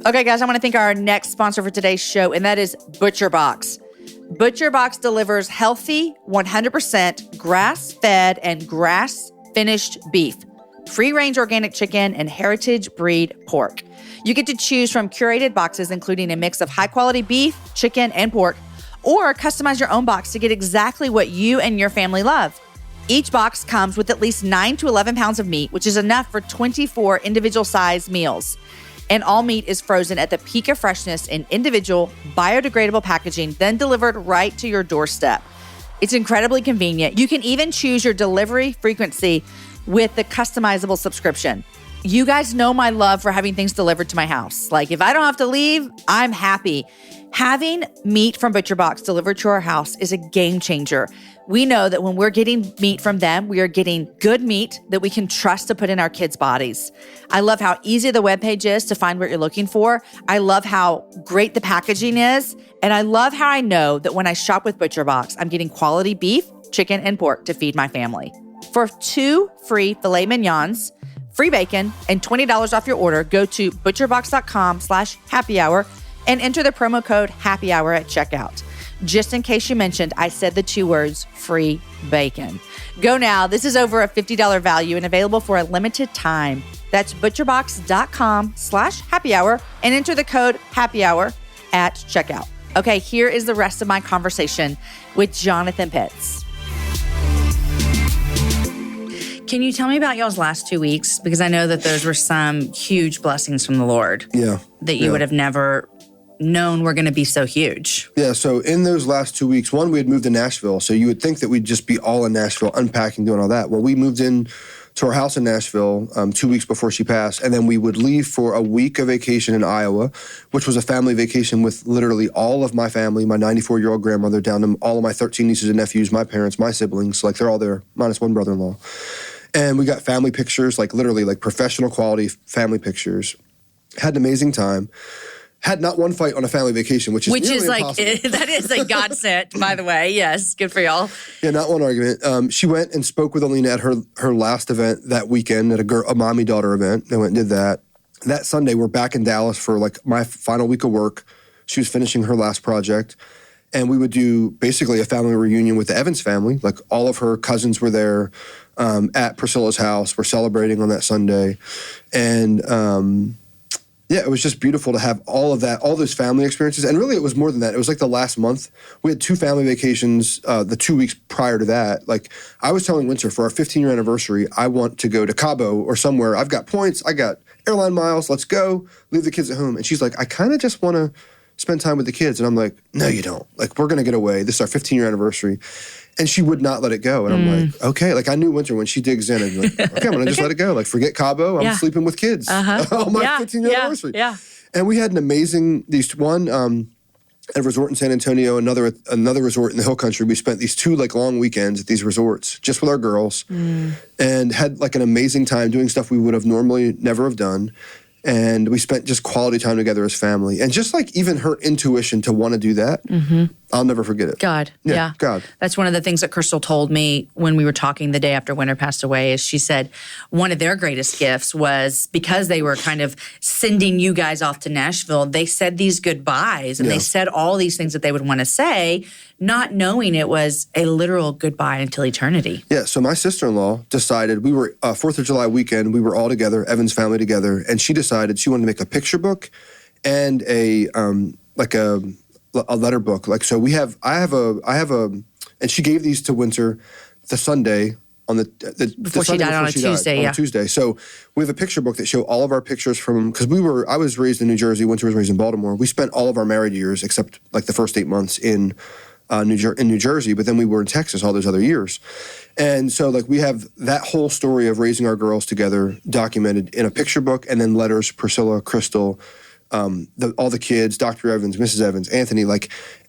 Okay, guys, I want to thank our next sponsor for today's show, and that is ButcherBox. ButcherBox delivers healthy, 100% grass-fed and grass-finished beef, free-range organic chicken, and heritage breed pork. You get to choose from curated boxes, including a mix of high-quality beef, chicken, and pork, or customize your own box to get exactly what you and your family love. Each box comes with at least 9 to 11 pounds of meat, which is enough for 24 individual-sized meals. And all meat is frozen at the peak of freshness in individual, biodegradable packaging, then delivered right to your doorstep. It's incredibly convenient. You can even choose your delivery frequency with the customizable subscription. You guys know my love for having things delivered to my house. Like, if I don't have to leave, I'm happy. Having meat from ButcherBox delivered to our house is a game changer. We know that when we're getting meat from them, we are getting good meat that we can trust to put in our kids' bodies. I love how easy the webpage is to find what you're looking for. I love how great the packaging is. And I love how I know that when I shop with ButcherBox, I'm getting quality beef, chicken, and pork to feed my family. For 2 free filet mignons, free bacon, and $20 off your order, go to butcherbox.com/happy hour and enter the promo code happy hour at checkout. Just in case you mentioned, I said the 2 words, free bacon. Go now. This is over a $50 value and available for a limited time. That's butcherbox.com/happy hour and enter the code happy hour at checkout. Okay, here is the rest of my conversation with Jonathan Pitts. Can you tell me about y'all's last 2 weeks? Because I know that those were some huge blessings from the Lord. Yeah. That you would have never known were going to be so huge. Yeah, so in those last 2 weeks, one, we had moved to Nashville. So you would think that we'd just be all in Nashville, unpacking, doing all that. Well, we moved in to our house in Nashville 2 weeks before she passed. And then we would leave for a week of vacation in Iowa, which was a family vacation with literally all of my family, my 94-year-old grandmother, down to all of my 13 nieces and nephews, my parents, my siblings. Like, they're all there, minus one brother-in-law. And we got family pictures, like literally like professional quality family pictures. Had an amazing time. Had not one fight on a family vacation, which is like, impossible. that is a godsend, by the way. Yes, good for y'all. Yeah, not one argument. She went and spoke with Alina at her last event that weekend at a mommy-daughter event. They went and did that. That Sunday, we're back in Dallas for like my final week of work. She was finishing her last project. And we would do basically a family reunion with the Evans family. Like, all of her cousins were there at Priscilla's house. We're celebrating on that Sunday. And yeah, it was just beautiful to have all of that, all those family experiences. And really, it was more than that. It was like the last month. We had 2 family vacations the 2 weeks prior to that. Like, I was telling Wynter, for our 15-year anniversary, I want to go to Cabo or somewhere. I've got points. I got airline miles. Let's go. Leave the kids at home. And she's like, I kind of just want to spend time with the kids. And I'm like, no, you don't. Like, we're going to get away. This is our 15-year anniversary. And she would not let it go. And I'm like, okay. Like, I knew Wynter, when she digs in, I'm like, okay, I'm going to just let it go. Like, forget Cabo. I'm sleeping with kids on my 15-year anniversary. Yeah. And we had one at a resort in San Antonio, another resort in the Hill Country. We spent these 2 like long weekends at these resorts just with our girls and had like an amazing time doing stuff we would have normally never have done. And we spent just quality time together as family. And just like even her intuition to want to do that, I'll never forget it. God. Yeah. God. That's one of the things that Crystal told me when we were talking the day after Wynter passed away is she said one of their greatest gifts was because they were kind of sending you guys off to Nashville, they said these goodbyes and they said all these things that they would want to say, not knowing it was a literal goodbye until eternity. Yeah, so my sister-in-law decided, we were 4th of July weekend, we were all together, Evan's family together, and she decided she wanted to make a picture book and a letter book. Like, so I have a, and she gave these to Wynter the Sunday on before she died on a Tuesday, on a Tuesday. So we have a picture book that show all of our pictures from, because I was raised in New Jersey, Wynter was raised in Baltimore. We spent all of our married years, except like the first 8 months in New Jersey, but then we were in Texas all those other years. And so like we have that whole story of raising our girls together documented in a picture book, and then letters, Priscilla, Crystal, all the kids, Dr. Evans, Mrs. Evans, Anthony,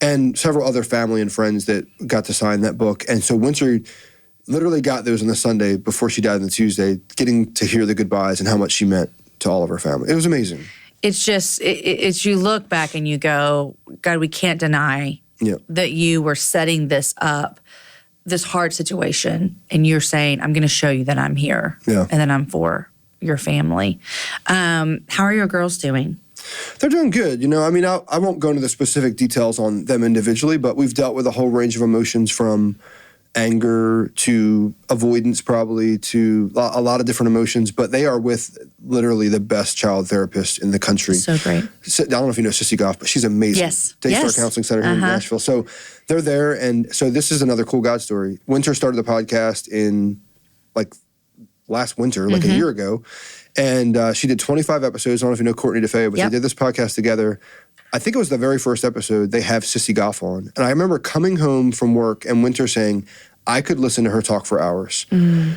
and several other family and friends that got to sign that book. And so Wynter literally got those on the Sunday before she died on the Tuesday, getting to hear the goodbyes and how much she meant to all of her family. It was amazing. It's just, it's you look back and you go, God, we can't deny that you were setting this up, this hard situation, and you're saying, I'm going to show you that I'm here and that I'm for your family. How are your girls doing? They're doing good. I mean, I won't go into the specific details on them individually, but we've dealt with a whole range of emotions from anger to avoidance, probably, to a lot of different emotions, but they are with literally the best child therapist in the country. So great. I don't know if you know Sissy Goff, but she's amazing. Yes. Daystar Counseling Center here in Nashville. So they're there, and so this is another cool God story. Wynter started the podcast in last winter, a year ago, and she did 25 episodes. I don't know if you know Courtney DeFeo, but they did this podcast together. I think it was the very first episode they have Sissy Goff on. And I remember coming home from work and Wynter saying, I could listen to her talk for hours.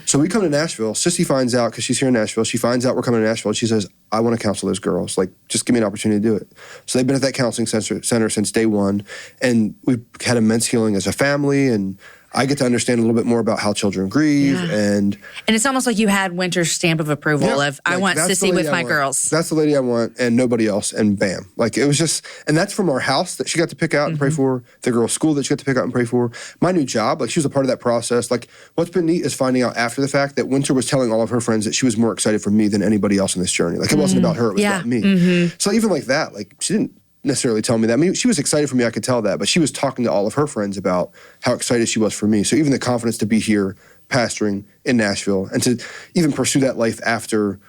So we come to Nashville. Sissy finds out, because she's here in Nashville, she finds out we're coming to Nashville, and she says, I want to counsel those girls. Just give me an opportunity to do it. So they've been at that counseling center since day one. And we've had immense healing as a family, and I get to understand a little bit more about how children grieve. And it's almost like you had Wynter's stamp of approval of, I want Sissy with my girls. That's the lady I want, and nobody else, and bam. It was just, and that's from our house that she got to pick out and pray for, the girls' school that she got to pick out and pray for, my new job, she was a part of that process. What's been neat is finding out after the fact that Wynter was telling all of her friends that she was more excited for me than anybody else in this journey. It wasn't about her, it was about me. So even like that, she didn't necessarily tell me that. I mean, she was excited for me, I could tell that, but she was talking to all of her friends about how excited she was for me. So even the confidence to be here pastoring in Nashville and to even pursue that life after,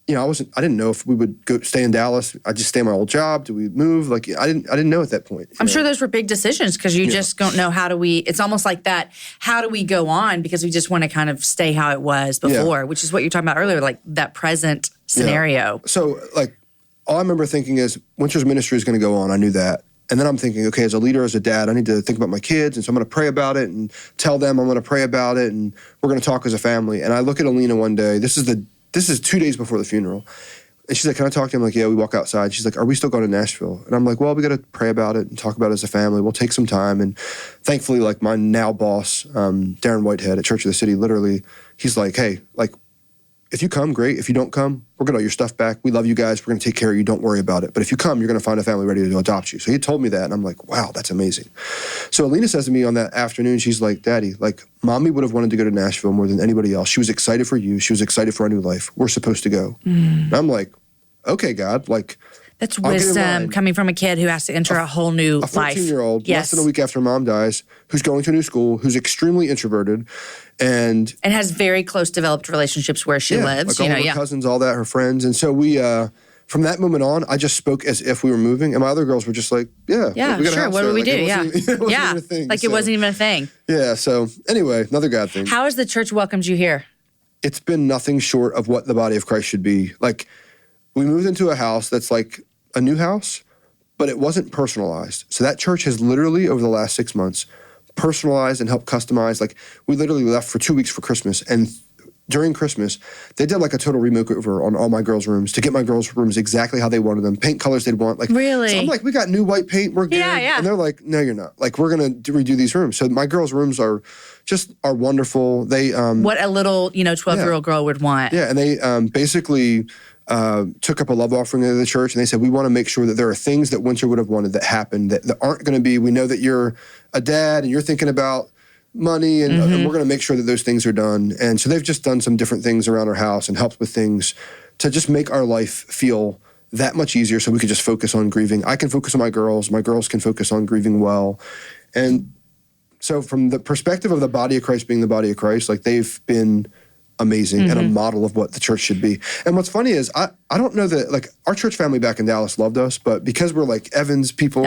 I didn't know if we would go stay in Dallas. I'd just stay in my old job. Do we move? I didn't know at that point. I'm sure those were big decisions because you just don't know it's almost like that, how do we go on? Because we just want to kind of stay how it was before, which is what you're talking about earlier, that present scenario. So all I remember thinking is Wynter's ministry is going to go on. I knew that. And then I'm thinking, okay, as a leader, as a dad, I need to think about my kids. And so I'm going to pray about it and tell them I'm going to pray about it. And we're going to talk as a family. And I look at Alina one day. This is 2 days before the funeral. And she's like, can I talk to him? I'm like, yeah, we walk outside. She's like, are we still going to Nashville? And I'm like, well, we got to pray about it and talk about it as a family. We'll take some time. And thankfully, my now boss, Darren Whitehead at Church of the City, literally, he's like, hey, if you come, great. If you don't come, we'll get all your stuff back. We love you guys. We're going to take care of you. Don't worry about it. But if you come, you're going to find a family ready to adopt you. So he told me that, and I'm like, wow, that's amazing. So Alina says to me on that afternoon, she's like, Daddy, Mommy would have wanted to go to Nashville more than anybody else. She was excited for you. She was excited for our new life. We're supposed to go. And I'm like, okay, God, that's wisdom coming from a kid who has to enter a whole new life. A 14-year-old, less than a week after her mom dies, who's going to a new school, who's extremely introverted, and has very close developed relationships where she lives. All her cousins, all that, her friends. And so we, from that moment on, I just spoke as if we were moving. And my other girls were just like, we got a house what do we do? It wasn't even a thing. It wasn't even a thing. Yeah, so anyway, another God thing. How has the church welcomed you here? It's been nothing short of what the body of Christ should be. We moved into a house that's a new house, but it wasn't personalized. So that church has literally, over the last 6 months, personalized and helped customize. We literally left for 2 weeks for Christmas, and during Christmas, they did like a total remakeover on all my girls' rooms to get my girls' rooms exactly how they wanted them, paint colors they'd want. Like, really? So I'm like, we got new white paint, we're good. Yeah. And they're like, no, you're not. Like, we're going to redo these rooms. So my girls' rooms are wonderful. They what a little 12-year-old girl would want. Yeah, and they basically took up a love offering into the church, and they said, we want to make sure that there are things that Wynter would have wanted that happened that aren't going to be. We know that you're a dad and you're thinking about money, and we're going to make sure that those things are done. And so they've just done some different things around our house and helped with things to just make our life feel that much easier so we could just focus on grieving. I can focus on my girls can focus on grieving well. And so from the perspective of the body of Christ being the body of Christ, like they've been amazing and a model of what the church should be. And what's funny is I don't know that, like, our church family back in Dallas loved us, but because we're like Evans people,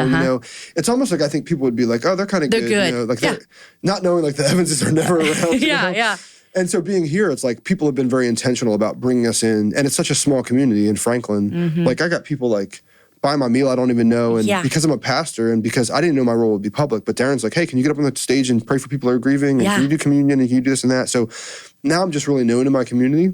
it's almost like I think people would be like, oh, they're kind of good. Like they're not knowing like the Evanses are never around. Yeah. And so being here, it's like people have been very intentional about bringing us in, and it's such a small community in Franklin. Like I got people like buy my meal I don't even know, and because I'm a pastor and because I didn't know my role would be public, but Darren's like, hey, can you get up on the stage and pray for people who are grieving, and can you do communion, and can you do this and that? So now I'm just really known in my community,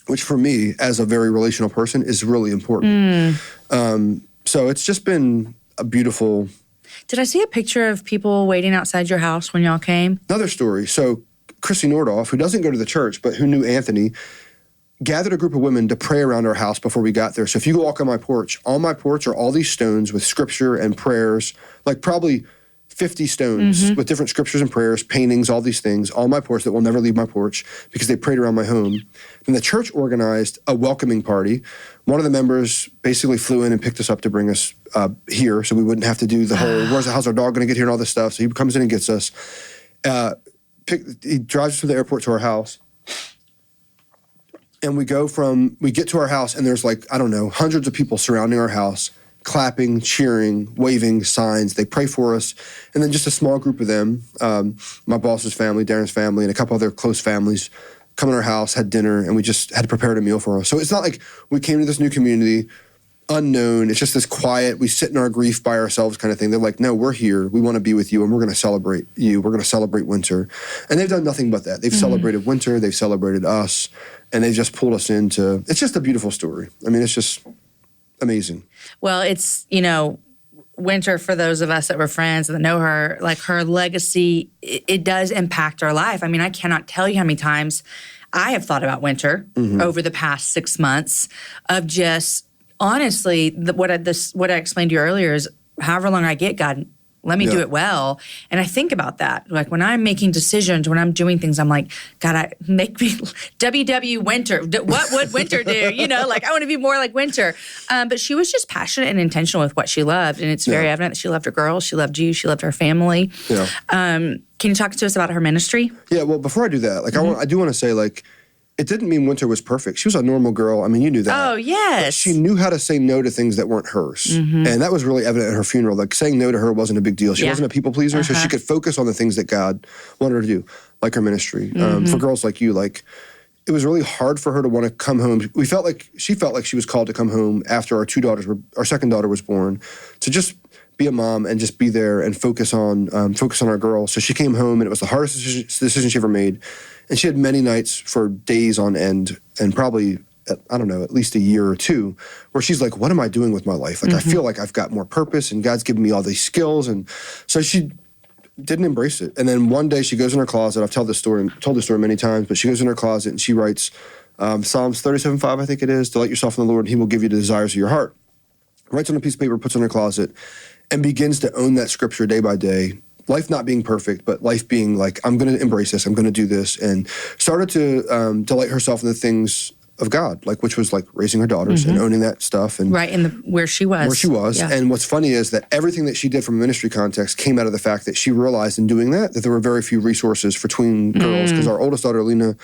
which for me as a very relational person is really important. So it's just been a beautiful. Did I see a picture of people waiting outside your house when y'all came? Another story. So Chrissy Nordoff, who doesn't go to the church but who knew Anthony, gathered a group of women to pray around our house before we got there. So if you go walk on my porch are all these stones with scripture and prayers, like probably 50 stones with different scriptures and prayers, paintings, all these things, on my porch that will never leave my porch because they prayed around my home. And the church organized a welcoming party. One of the members basically flew in and picked us up to bring us here so we wouldn't have to do the whole, how's our dog going to get here and all this stuff. So he comes in and gets us. He drives us to the airport to our house. And we get to our house and there's like, I don't know, hundreds of people surrounding our house, clapping, cheering, waving, signs. They pray for us. And then just a small group of them, my boss's family, Darren's family, and a couple other close families come in our house, had dinner, and we just had prepared a meal for us. So it's not like we came to this new community unknown. It's just this quiet, we sit in our grief by ourselves kind of thing. They're like, no, we're here. We want to be with you, and we're going to celebrate you. We're going to celebrate Wynter. And they've done nothing but that. They've celebrated Wynter. They've celebrated us. And they've just pulled us into, it's just a beautiful story. I mean, it's just amazing. Well, it's, Wynter, for those of us that were friends that know her, like her legacy, it does impact our life. I mean, I cannot tell you how many times I have thought about Wynter over the past 6 months of just, honestly, what I explained to you earlier is however long I get, God, let me do it well. And I think about that. Like when I'm making decisions, when I'm doing things, I'm like, God, make me WW Wynter. What would Wynter do? Like I want to be more like Wynter. But she was just passionate and intentional with what she loved. And it's very evident that she loved her girls. She loved you. She loved her family. Yeah. Can you talk to us about her ministry? Yeah, well, before I do that, like I do want to say, like, it didn't mean Wynter was perfect. She was a normal girl. I mean, you knew that. Oh, yes. But she knew how to say no to things that weren't hers. And that was really evident at her funeral. Like, saying no to her wasn't a big deal. She wasn't a people pleaser, so she could focus on the things that God wanted her to do, like her ministry. For girls like you, like, it was really hard for her to want to come home. She felt like she was called to come home after our second daughter was born, to just be a mom and just be there and focus on our girls. So she came home, and it was the hardest decision she ever made. And she had many nights for days on end, and probably, I don't know, at least a year or two, where she's like, what am I doing with my life? Like, I feel like I've got more purpose, and God's given me all these skills. And so she didn't embrace it. And then one day she goes in her closet. I've told this story many times, but she goes in her closet and she writes Psalms 37:5, I think it is, delight yourself in the Lord, and he will give you the desires of your heart. Writes on a piece of paper, puts it in her closet, and begins to own that scripture day by day. Life not being perfect, but life being like, I'm going to embrace this, I'm going to do this, and started to delight herself in the things of God, like, which was like raising her daughters and owning that stuff. And right, where she was. Yeah. And what's funny is that everything that she did from a ministry context came out of the fact that she realized in doing that there were very few resources for tween girls, because our oldest daughter, Alina,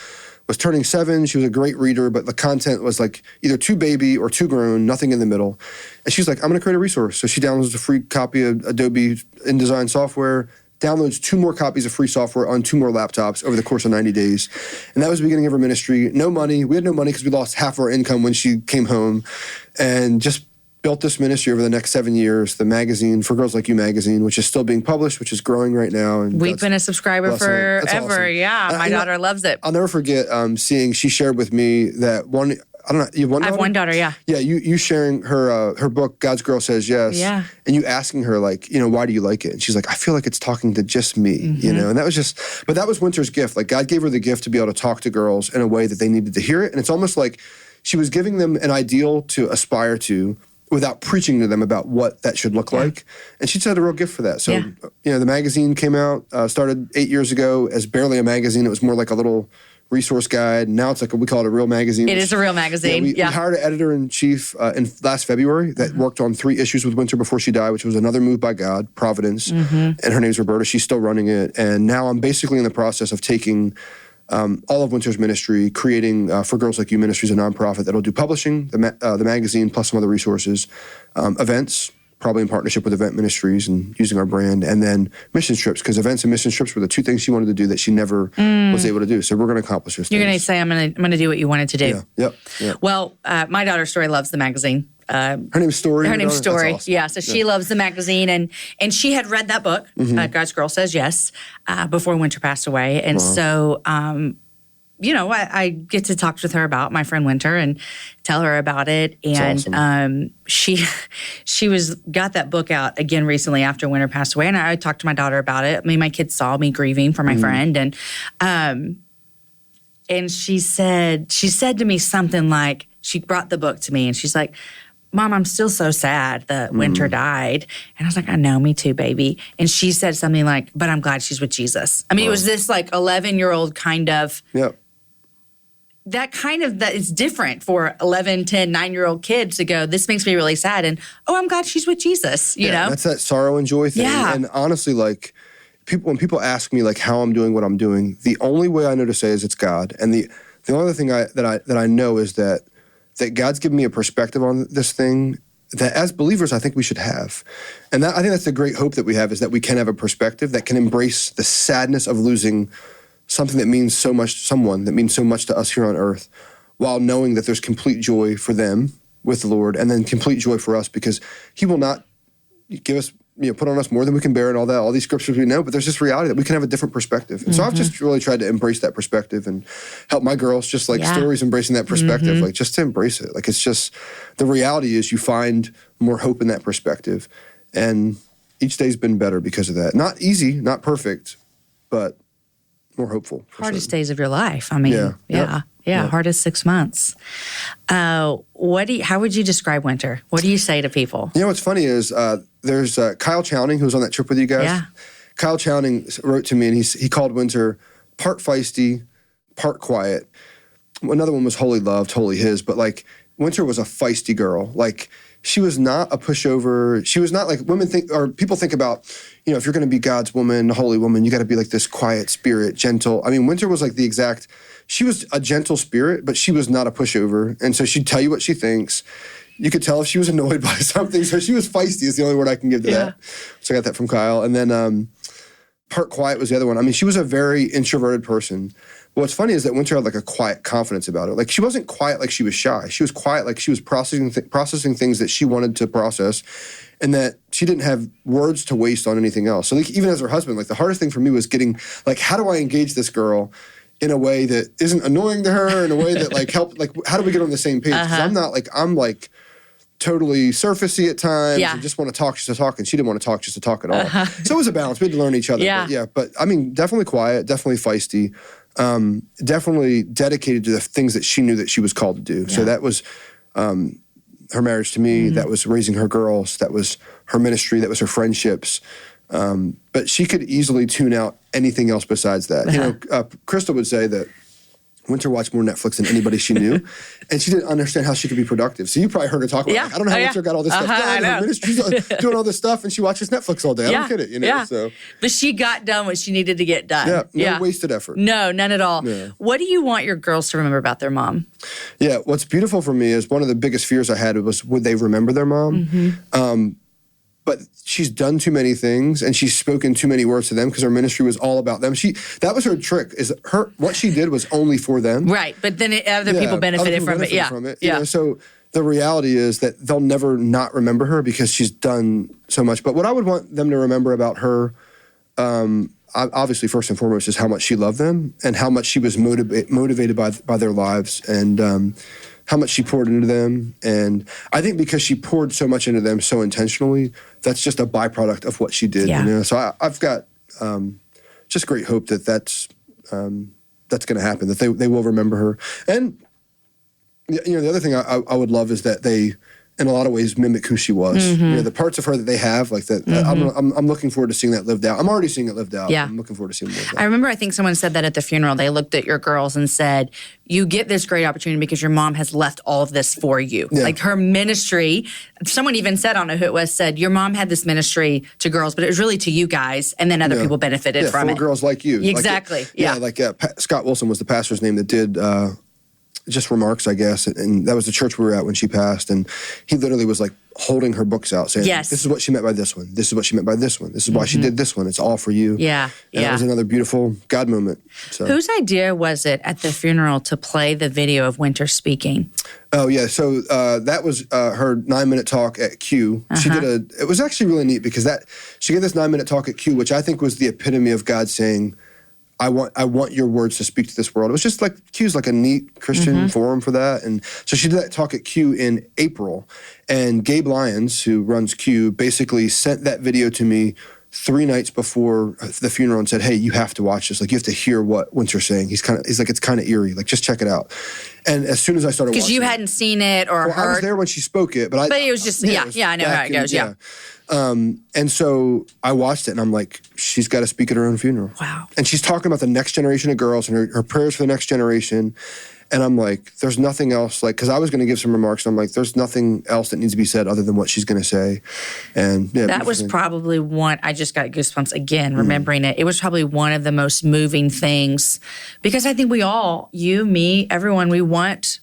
was turning 7. She was a great reader, but the content was like either too baby or too grown, nothing in the middle. And she's like, I'm going to create a resource. So she downloads a free copy of Adobe InDesign software, downloads 2 more copies of free software on 2 more laptops over the course of 90 days. And that was the beginning of her ministry. No money. We had no money because we lost half our income when she came home. And just built this ministry over the next 7 years, the magazine, For Girls Like You magazine, which is still being published, which is growing right now. And we've been a subscriber forever. Awesome. Yeah, my daughter loves it. I'll never forget seeing, she shared with me that one, I don't know, you have one daughter? I have one daughter, yeah. Yeah, you sharing her book, God's Girl Says Yes. Yeah. And you asking her, like, why do you like it? And she's like, I feel like it's talking to just me, And that was but that was Wynter's gift. Like, God gave her the gift to be able to talk to girls in a way that they needed to hear it. And it's almost like she was giving them an ideal to aspire to without preaching to them about what that should look like. And she had a real gift for that. So, the magazine came out, started 8 years ago as barely a magazine. It was more like a little resource guide. Now it's like, we call it a real magazine. It is a real magazine. We hired an editor-in-chief in last February that worked on 3 issues with Wynter before she died, which was another move by God, Providence. And her name's Roberta. She's still running it. And now I'm basically in the process of taking all of Wynter's ministry, creating For Girls Like You Ministries, a nonprofit that'll do publishing, the magazine, plus some other resources, events, probably in partnership with event ministries and using our brand, and then mission trips, because events and mission trips were the 2 things she wanted to do that she never was able to do. So we're going to accomplish this. You're going to say, I'm going to do what you wanted to do. Yeah. Yep. Well, my daughter Story loves the magazine. Her name's Story. Her name's Story. Awesome. Yeah, so she loves the magazine, and she had read that book, God's Girl Says Yes, before Wynter passed away, and so I get to talk with her about my friend Wynter and tell her about it, and awesome. She got that book out again recently after Wynter passed away, and I talked to my daughter about it. I mean, my kids saw me grieving for my friend, and she said to me something like, she brought the book to me, and she's like, Mom, I'm still so sad that Wynter died. And I was like, I know, me too, baby. And she said something like, but I'm glad she's with Jesus. I mean, it was this like 11-year-old kind of, that is different for 11, 10, 9-year-old kids to go, this makes me really sad. And, I'm glad she's with Jesus, you know? That's that sorrow and joy thing. Yeah. And honestly, like, when people ask me like how I'm doing what I'm doing, the only way I know to say is it's God. And the only other thing that I know is that God's given me a perspective on this thing that as believers I think we should have. And I think that's the great hope that we have, is that we can have a perspective that can embrace the sadness of losing something that means so much, someone that means so much to us here on earth, while knowing that there's complete joy for them with the Lord, and then complete joy for us, because He will not give us, put on us more than we can bear and all that, all these scriptures we know, but there's this reality that we can have a different perspective. And so I've just really tried to embrace that perspective and help my girls, just like Stories embracing that perspective, like just to embrace it. Like, it's just, the reality is you find more hope in that perspective. And each day's been better because of that. Not easy, not perfect, but more hopeful. Hardest days of your life. I mean, hardest 6 months. How would you describe Wynter? What do you say to people? What's funny is there's Kyle Chowning, who was on that trip with you guys. Yeah. Kyle Chowning wrote to me, and he called Wynter part feisty, part quiet. Another one was wholly loved, wholly his, but like, Wynter was a feisty girl. Like, she was not a pushover. She was not like people think about, if you're going to be God's woman, a holy woman, you got to be like this quiet spirit, gentle. I mean, Wynter was like she was a gentle spirit, but she was not a pushover. And so she'd tell you what she thinks. You could tell if she was annoyed by something. So she was feisty is the only word I can give to that. So I got that from Kyle. And then part quiet was the other one. I mean, she was a very introverted person. But what's funny is that Wynter had like a quiet confidence about her. Like, she wasn't quiet like she was shy. She was quiet like she was processing things that she wanted to process, and that she didn't have words to waste on anything else. So like, even as her husband, like, the hardest thing for me was getting, like, how do I engage this girl in a way that isn't annoying to her, in a way that like how do we get on the same page? Because I'm like totally surfacey at times and just want to talk just to talk, and she didn't want to talk just to talk at all. So it was a balance. We had to learn each other. But I mean, definitely quiet, definitely feisty, definitely dedicated to the things that she knew that she was called to do. So that was her marriage to me, that was raising her girls, that was her ministry, that was her friendships. But she could easily tune out anything else besides that. Crystal would say that Wynter watched more Netflix than anybody she knew, and she didn't understand how she could be productive. So you probably heard her talk about, I don't know how Wynter got all this stuff done. Her ministry's doing all this stuff, and she watches Netflix all day. I don't get it, So. But she got done what she needed to get done. No wasted effort. No, none at all. Yeah. What do you want your girls to remember about their mom? Yeah, what's beautiful for me is one of the biggest fears I had was, would they remember their mom? But she's done too many things, and she's spoken too many words to them, because her ministry was all about them. That was her trick. What she did was only for them. Right, but then other people benefited from it. You know, so the reality is that they'll never not remember her because she's done so much. But what I would want them to remember about her, obviously, first and foremost, is how much she loved them and how much she was motivated by their lives, and how much she poured into them. And I think because she poured so much into them so intentionally, that's just a byproduct of what she did. Yeah. You know? So I've got just great hope that's going to happen, that they will remember her. And the other thing I would love is that they, in a lot of ways, mimic who she was. Mm-hmm. The parts of her that they have, like that, I'm looking forward to seeing that lived out. I'm already seeing it lived out. Yeah. I'm looking forward to seeing it lived out. I remember, I think someone said that at the funeral. They looked at your girls and said, you get this great opportunity because your mom has left all of this for you. Yeah. Like her ministry, someone even said, I don't know who it was, said, your mom had this ministry to girls, but it was really to you guys, and then other people benefited from for it. girls like you. Exactly. Scott Wilson was the pastor's name that did just remarks, I guess. And that was the church we were at when she passed. And he literally was like holding her books out saying, yes, this is what she meant by this one. This is what she meant by this one. This is why she did this one. It's all for you. Yeah. And that was another beautiful God moment. So. Whose idea was it at the funeral to play the video of Wynter speaking? Oh, yeah. So that was her 9-minute talk at Q. She did it was actually really neat because she gave this 9-minute talk at Q, which I think was the epitome of God saying, I want your words to speak to this world. It was just like, Q's like a neat Christian forum for that. And so she did that talk at Q in April. And Gabe Lyons, who runs Q, basically sent that video to me 3 nights before the funeral and said, hey, you have to watch this. Like, you have to hear what Wynter's saying. He's like, it's kind of eerie. Like, just check it out. And as soon as I started watching, because you hadn't seen it or heard. I was there when she spoke it, but it was just, I know how it goes, and so I watched it, and I'm like, she's got to speak at her own funeral. Wow. And she's talking about the next generation of girls and her prayers for the next generation. And I'm like, there's nothing else, like, because I was going to give some remarks, and I'm like, there's nothing else that needs to be said other than what she's going to say. And that was probably one, I just got goosebumps again, remembering it. It was probably one of the most moving things, because I think we all, you, me, everyone, we want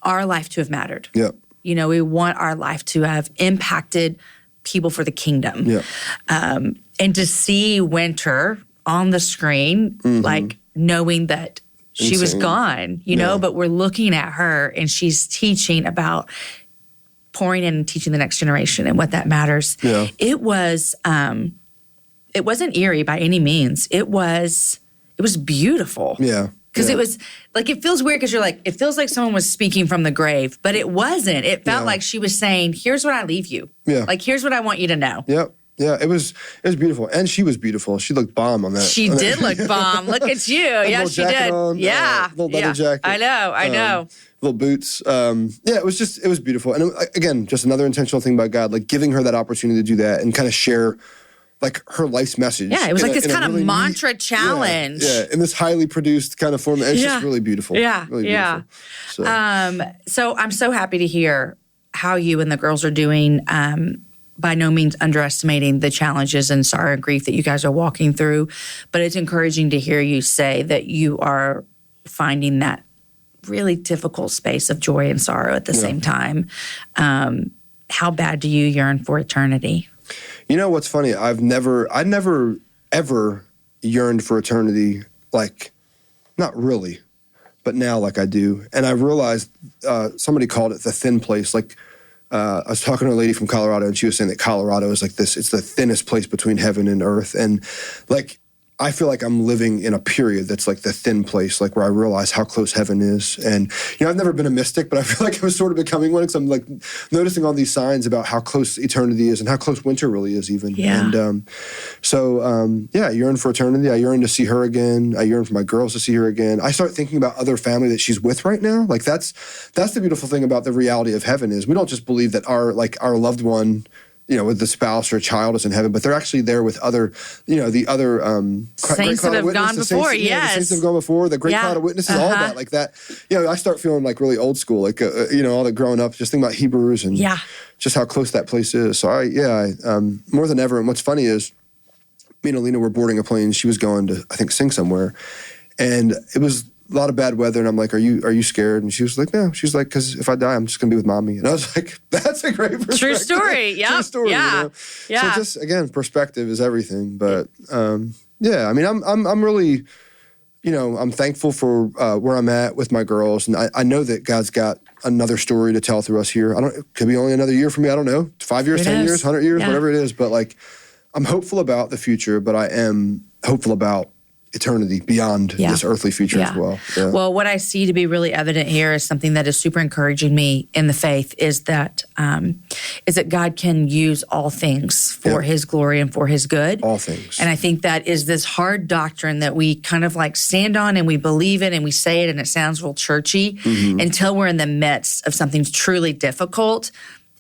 our life to have mattered. Yeah. We want our life to have impacted people for the kingdom. Yeah. And to see Wynter on the screen, like knowing that she was gone, you know, but we're looking at her and she's teaching about pouring in and teaching the next generation and what that matters. Yeah. It was, it wasn't eerie by any means. It was beautiful. Yeah. Because it was like, it feels weird because you're like, it feels like someone was speaking from the grave, but it wasn't. It felt like she was saying, here's what I leave you. Yeah. Like, here's what I want you to know. Yep. Yeah, it was beautiful. And she was beautiful. She looked bomb on that. She did look bomb. Look at you. Yeah, she did. On, little leather jacket. I know. Little boots. It was beautiful. And again, just another intentional thing by God, like giving her that opportunity to do that and kind of share like her life's message. Yeah, it was like this kind of mantra challenge. Yeah, in this highly produced kind of form. It's just really beautiful. Yeah, really beautiful. So I'm so happy to hear how you and the girls are doing. By no means underestimating the challenges and sorrow and grief that you guys are walking through, but it's encouraging to hear you say that you are finding that really difficult space of joy and sorrow at the same time. How bad do you yearn for eternity? You know what's funny? I never ever yearned for eternity, like, not really, but now like I do. And I realized somebody called it the thin place. Like, I was talking to a lady from Colorado, and she was saying that Colorado is like this, it's the thinnest place between heaven and earth. And like, I feel like I'm living in a period that's like the thin place, like where I realize how close heaven is. And, I've never been a mystic, but I feel like I'm sort of becoming one because I'm like noticing all these signs about how close eternity is and how close Wynter really is even. Yeah. And I yearn for eternity. I yearn to see her again. I yearn for my girls to see her again. I start thinking about other family that she's with right now. Like that's the beautiful thing about the reality of heaven is we don't just believe that our loved one, with the spouse or child is in heaven, but they're actually there with other, the other saints that have gone before. The saints that have gone before, the great cloud of witnesses, all of that, like that. I start feeling like really old school, like all that growing up, just thinking about Hebrews and just how close that place is. So I more than ever. And what's funny is, me and Alina were boarding a plane. She was going to, I think, sing somewhere, and it was a lot of bad weather, and I'm like, are you scared? And she was like, no. She's like, because if I die, I'm just going to be with mommy. And I was like, that's a great perspective. True story. Yeah. True story. Yeah. So just, again, perspective is everything. But I'm really, I'm thankful for where I'm at with my girls. And I know that God's got another story to tell through us here. It could be only another year for me. I don't know. 5 years, 10 years, 100 years, whatever it is. But like, I'm hopeful about the future, but I am hopeful about eternity beyond this earthly future as well. Yeah. Well, what I see to be really evident here is something that is super encouraging me in the faith is that God can use all things for his glory and for his good. All things. And I think that is this hard doctrine that we kind of like stand on and we believe it and we say it and it sounds real churchy until we're in the midst of something truly difficult.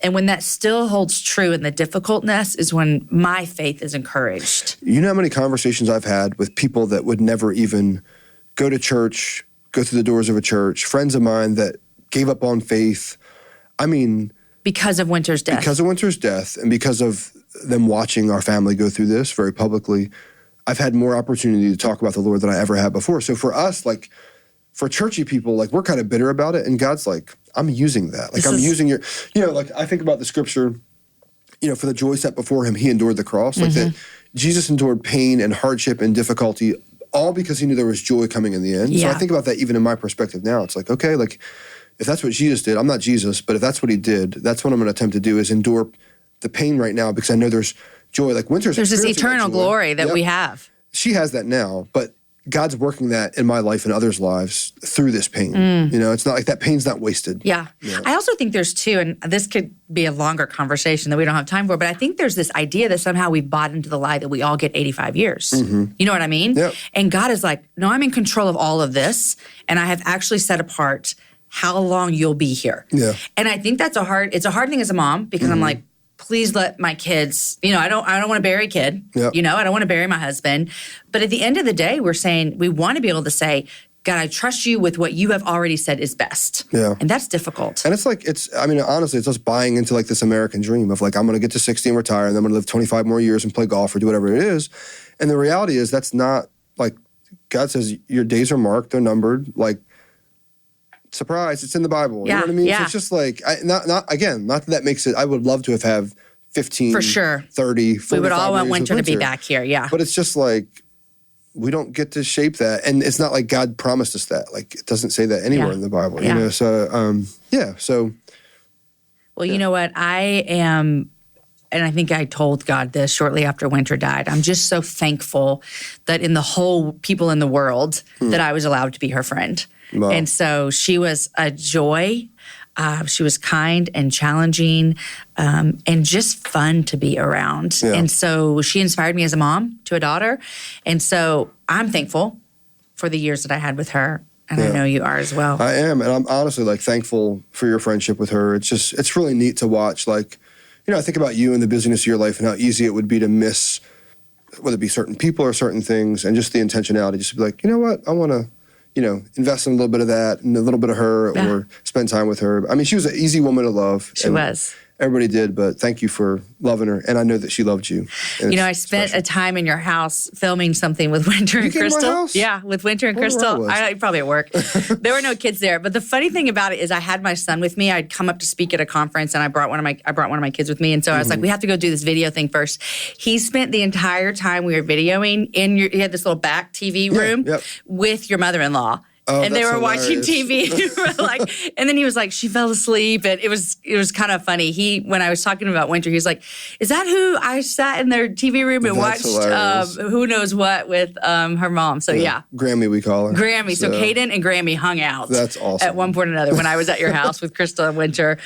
And when that still holds true in the difficultness is when my faith is encouraged. You know how many conversations I've had with people that would never even go to church, go through the doors of a church, friends of mine that gave up on faith. I mean... Because of Wynter's death. Because of Wynter's death and because of them watching our family go through this very publicly, I've had more opportunity to talk about the Lord than I ever had before. So for us, like, for churchy people, like, we're kind of bitter about it. And God's like, I'm using that. Like, using your, like, I think about the scripture, for the joy set before him, he endured the cross. Like that Jesus endured pain and hardship and difficulty, all because he knew there was joy coming in the end. Yeah. So I think about that even in my perspective now. It's like, okay, like, if that's what Jesus did, I'm not Jesus, but if that's what he did, that's what I'm going to attempt to do is endure the pain right now because I know there's joy. Like Wynter's there's this eternal glory that we have. She has that now, but God's working that in my life and others' lives through this pain. It's not like that pain's not wasted. Yeah. I also think there's too, and this could be a longer conversation that we don't have time for, but I think there's this idea that somehow we've bought into the lie that we all get 85 years. You know what I mean? Yep. And God is like, no, I'm in control of all of this, and I have actually set apart how long you'll be here. Yeah. And I think it's a hard thing as a mom because I'm like, please let my kids, I don't want to bury a kid. Yep. I don't want to bury my husband. But at the end of the day, we're saying we want to be able to say, God, I trust you with what you have already said is best. Yeah. And that's difficult. And it's like, honestly, it's us buying into like this American dream of like, I'm going to get to 60 and retire and then I'm going to live 25 more years and play golf or do whatever it is. And the reality is that's not like, God says your days are marked, they're numbered. Like, surprise, it's in the Bible. You know what I mean? Yeah. So it's just like, not that makes it, I would love to have 15, for sure, 30, 45 we would all want years Wynter to be back here, But it's just like, we don't get to shape that. And it's not like God promised us that. Like, it doesn't say that anywhere in the Bible, So, so. Well, you know what? I am, and I think I told God this shortly after Wynter died, I'm just so thankful that in the whole people in the world that I was allowed to be her friend. Wow. And so she was a joy. She was kind and challenging and just fun to be around. Yeah. And so she inspired me as a mom to a daughter. And so I'm thankful for the years that I had with her. And I know you are as well. I am. And I'm honestly like thankful for your friendship with her. It's really neat to watch. Like, I think about you and the busyness of your life and how easy it would be to miss, whether it be certain people or certain things, and just the intentionality, just to be like, you know what, I want to, invest in a little bit of that and a little bit of her or spend time with her. I mean, she was an easy woman to love. She was. Everybody did, but thank you for loving her. And I know that she loved you. I spent a time in your house filming something with Wynter and Crystal. In my house? Yeah, with Wynter and Crystal. I probably at work. There were no kids there. But the funny thing about it is I had my son with me. I'd come up to speak at a conference and I brought one of my kids with me. And so I was like, we have to go do this video thing first. He spent the entire time we were videoing he had this little back TV room with your mother-in-law. Oh, and they were hilarious. watching TV. And then he was like, she fell asleep. And it was kind of funny. When I was talking about Wynter, he was like, is that who I sat in their TV room and watched who knows what with her mom? So yeah. Grammy, we call her. Grammy. So Caden and Grammy hung out. That's awesome. At one point or another when I was at your house with Crystal and Wynter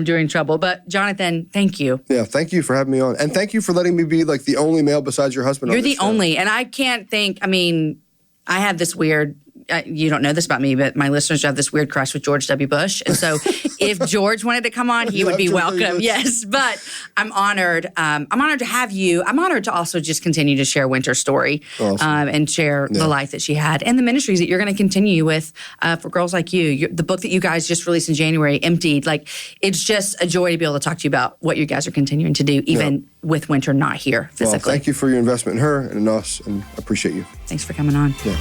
during trouble. But Jonathan, thank you. Yeah, thank you for having me on. And thank you for letting me be like the only male besides your husband. You're the only. And I can't think, I have this weird, you don't know this about me, but my listeners have this weird crush with George W. Bush. And so if George wanted to come on, he would be welcome. Yes. But I'm honored. I'm honored to have you. I'm honored to also just continue to share Wynter's story and share the life that she had and the ministries that you're going to continue with for girls like you. The book that you guys just released in January, Emptied, like it's just a joy to be able to talk to you about what you guys are continuing to do, even with Wynter not here physically. Well, thank you for your investment in her and in us, and I appreciate you. Thanks for coming on. Yeah.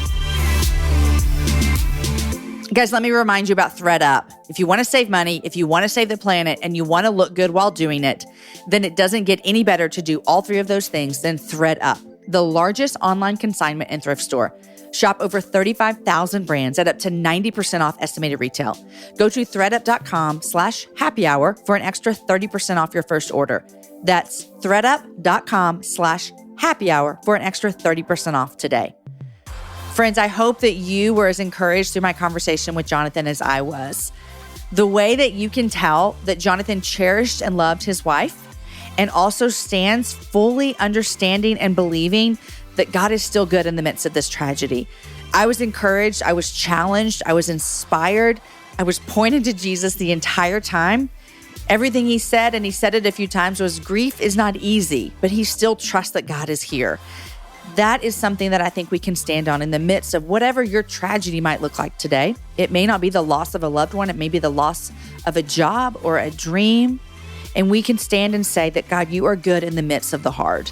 Guys, let me remind you about ThreadUp. If you want to save money, if you want to save the planet, and you want to look good while doing it, then it doesn't get any better to do all three of those things than ThreadUp, the largest online consignment and thrift store. Shop over 35,000 brands at up to 90% off estimated retail. Go to thredup.com/happy hour for an extra 30% off your first order. That's thredup.com/happy hour for an extra 30% off today. Friends, I hope that you were as encouraged through my conversation with Jonathan as I was. The way that you can tell that Jonathan cherished and loved his wife and also stands fully understanding and believing that God is still good in the midst of this tragedy. I was encouraged, I was challenged, I was inspired, I was pointed to Jesus the entire time. Everything he said, and he said it a few times, was grief is not easy, but he still trusts that God is here. That is something that I think we can stand on in the midst of whatever your tragedy might look like today. It may not be the loss of a loved one. It may be the loss of a job or a dream. And we can stand and say that, God, you are good in the midst of the hard.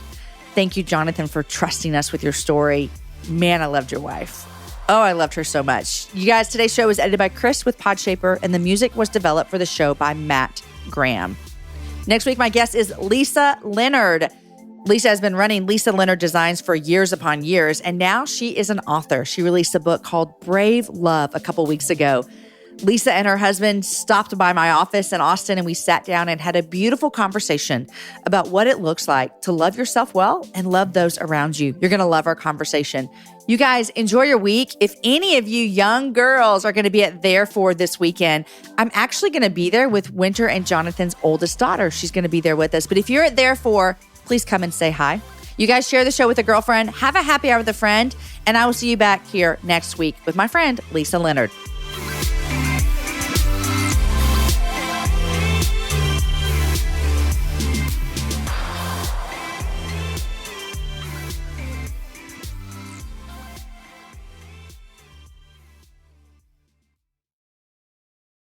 Thank you, Jonathan, for trusting us with your story. Man, I loved your wife. Oh, I loved her so much. You guys, today's show was edited by Chris with Podshaper, and the music was developed for the show by Matt Graham. Next week, my guest is Lisa Leonard. Lisa has been running Lisa Leonard Designs for years upon years, and now she is an author. She released a book called Brave Love a couple weeks ago. Lisa and her husband stopped by my office in Austin, and we sat down and had a beautiful conversation about what it looks like to love yourself well and love those around you. You're going to love our conversation. You guys, enjoy your week. If any of you young girls are going to be at Therefore this weekend, I'm actually going to be there with Wynter and Jonathan's oldest daughter. She's going to be there with us. But if you're at Therefore, please come and say hi. You guys share the show with a girlfriend. Have a happy hour with a friend. And I will see you back here next week with my friend, Lisa Leonard.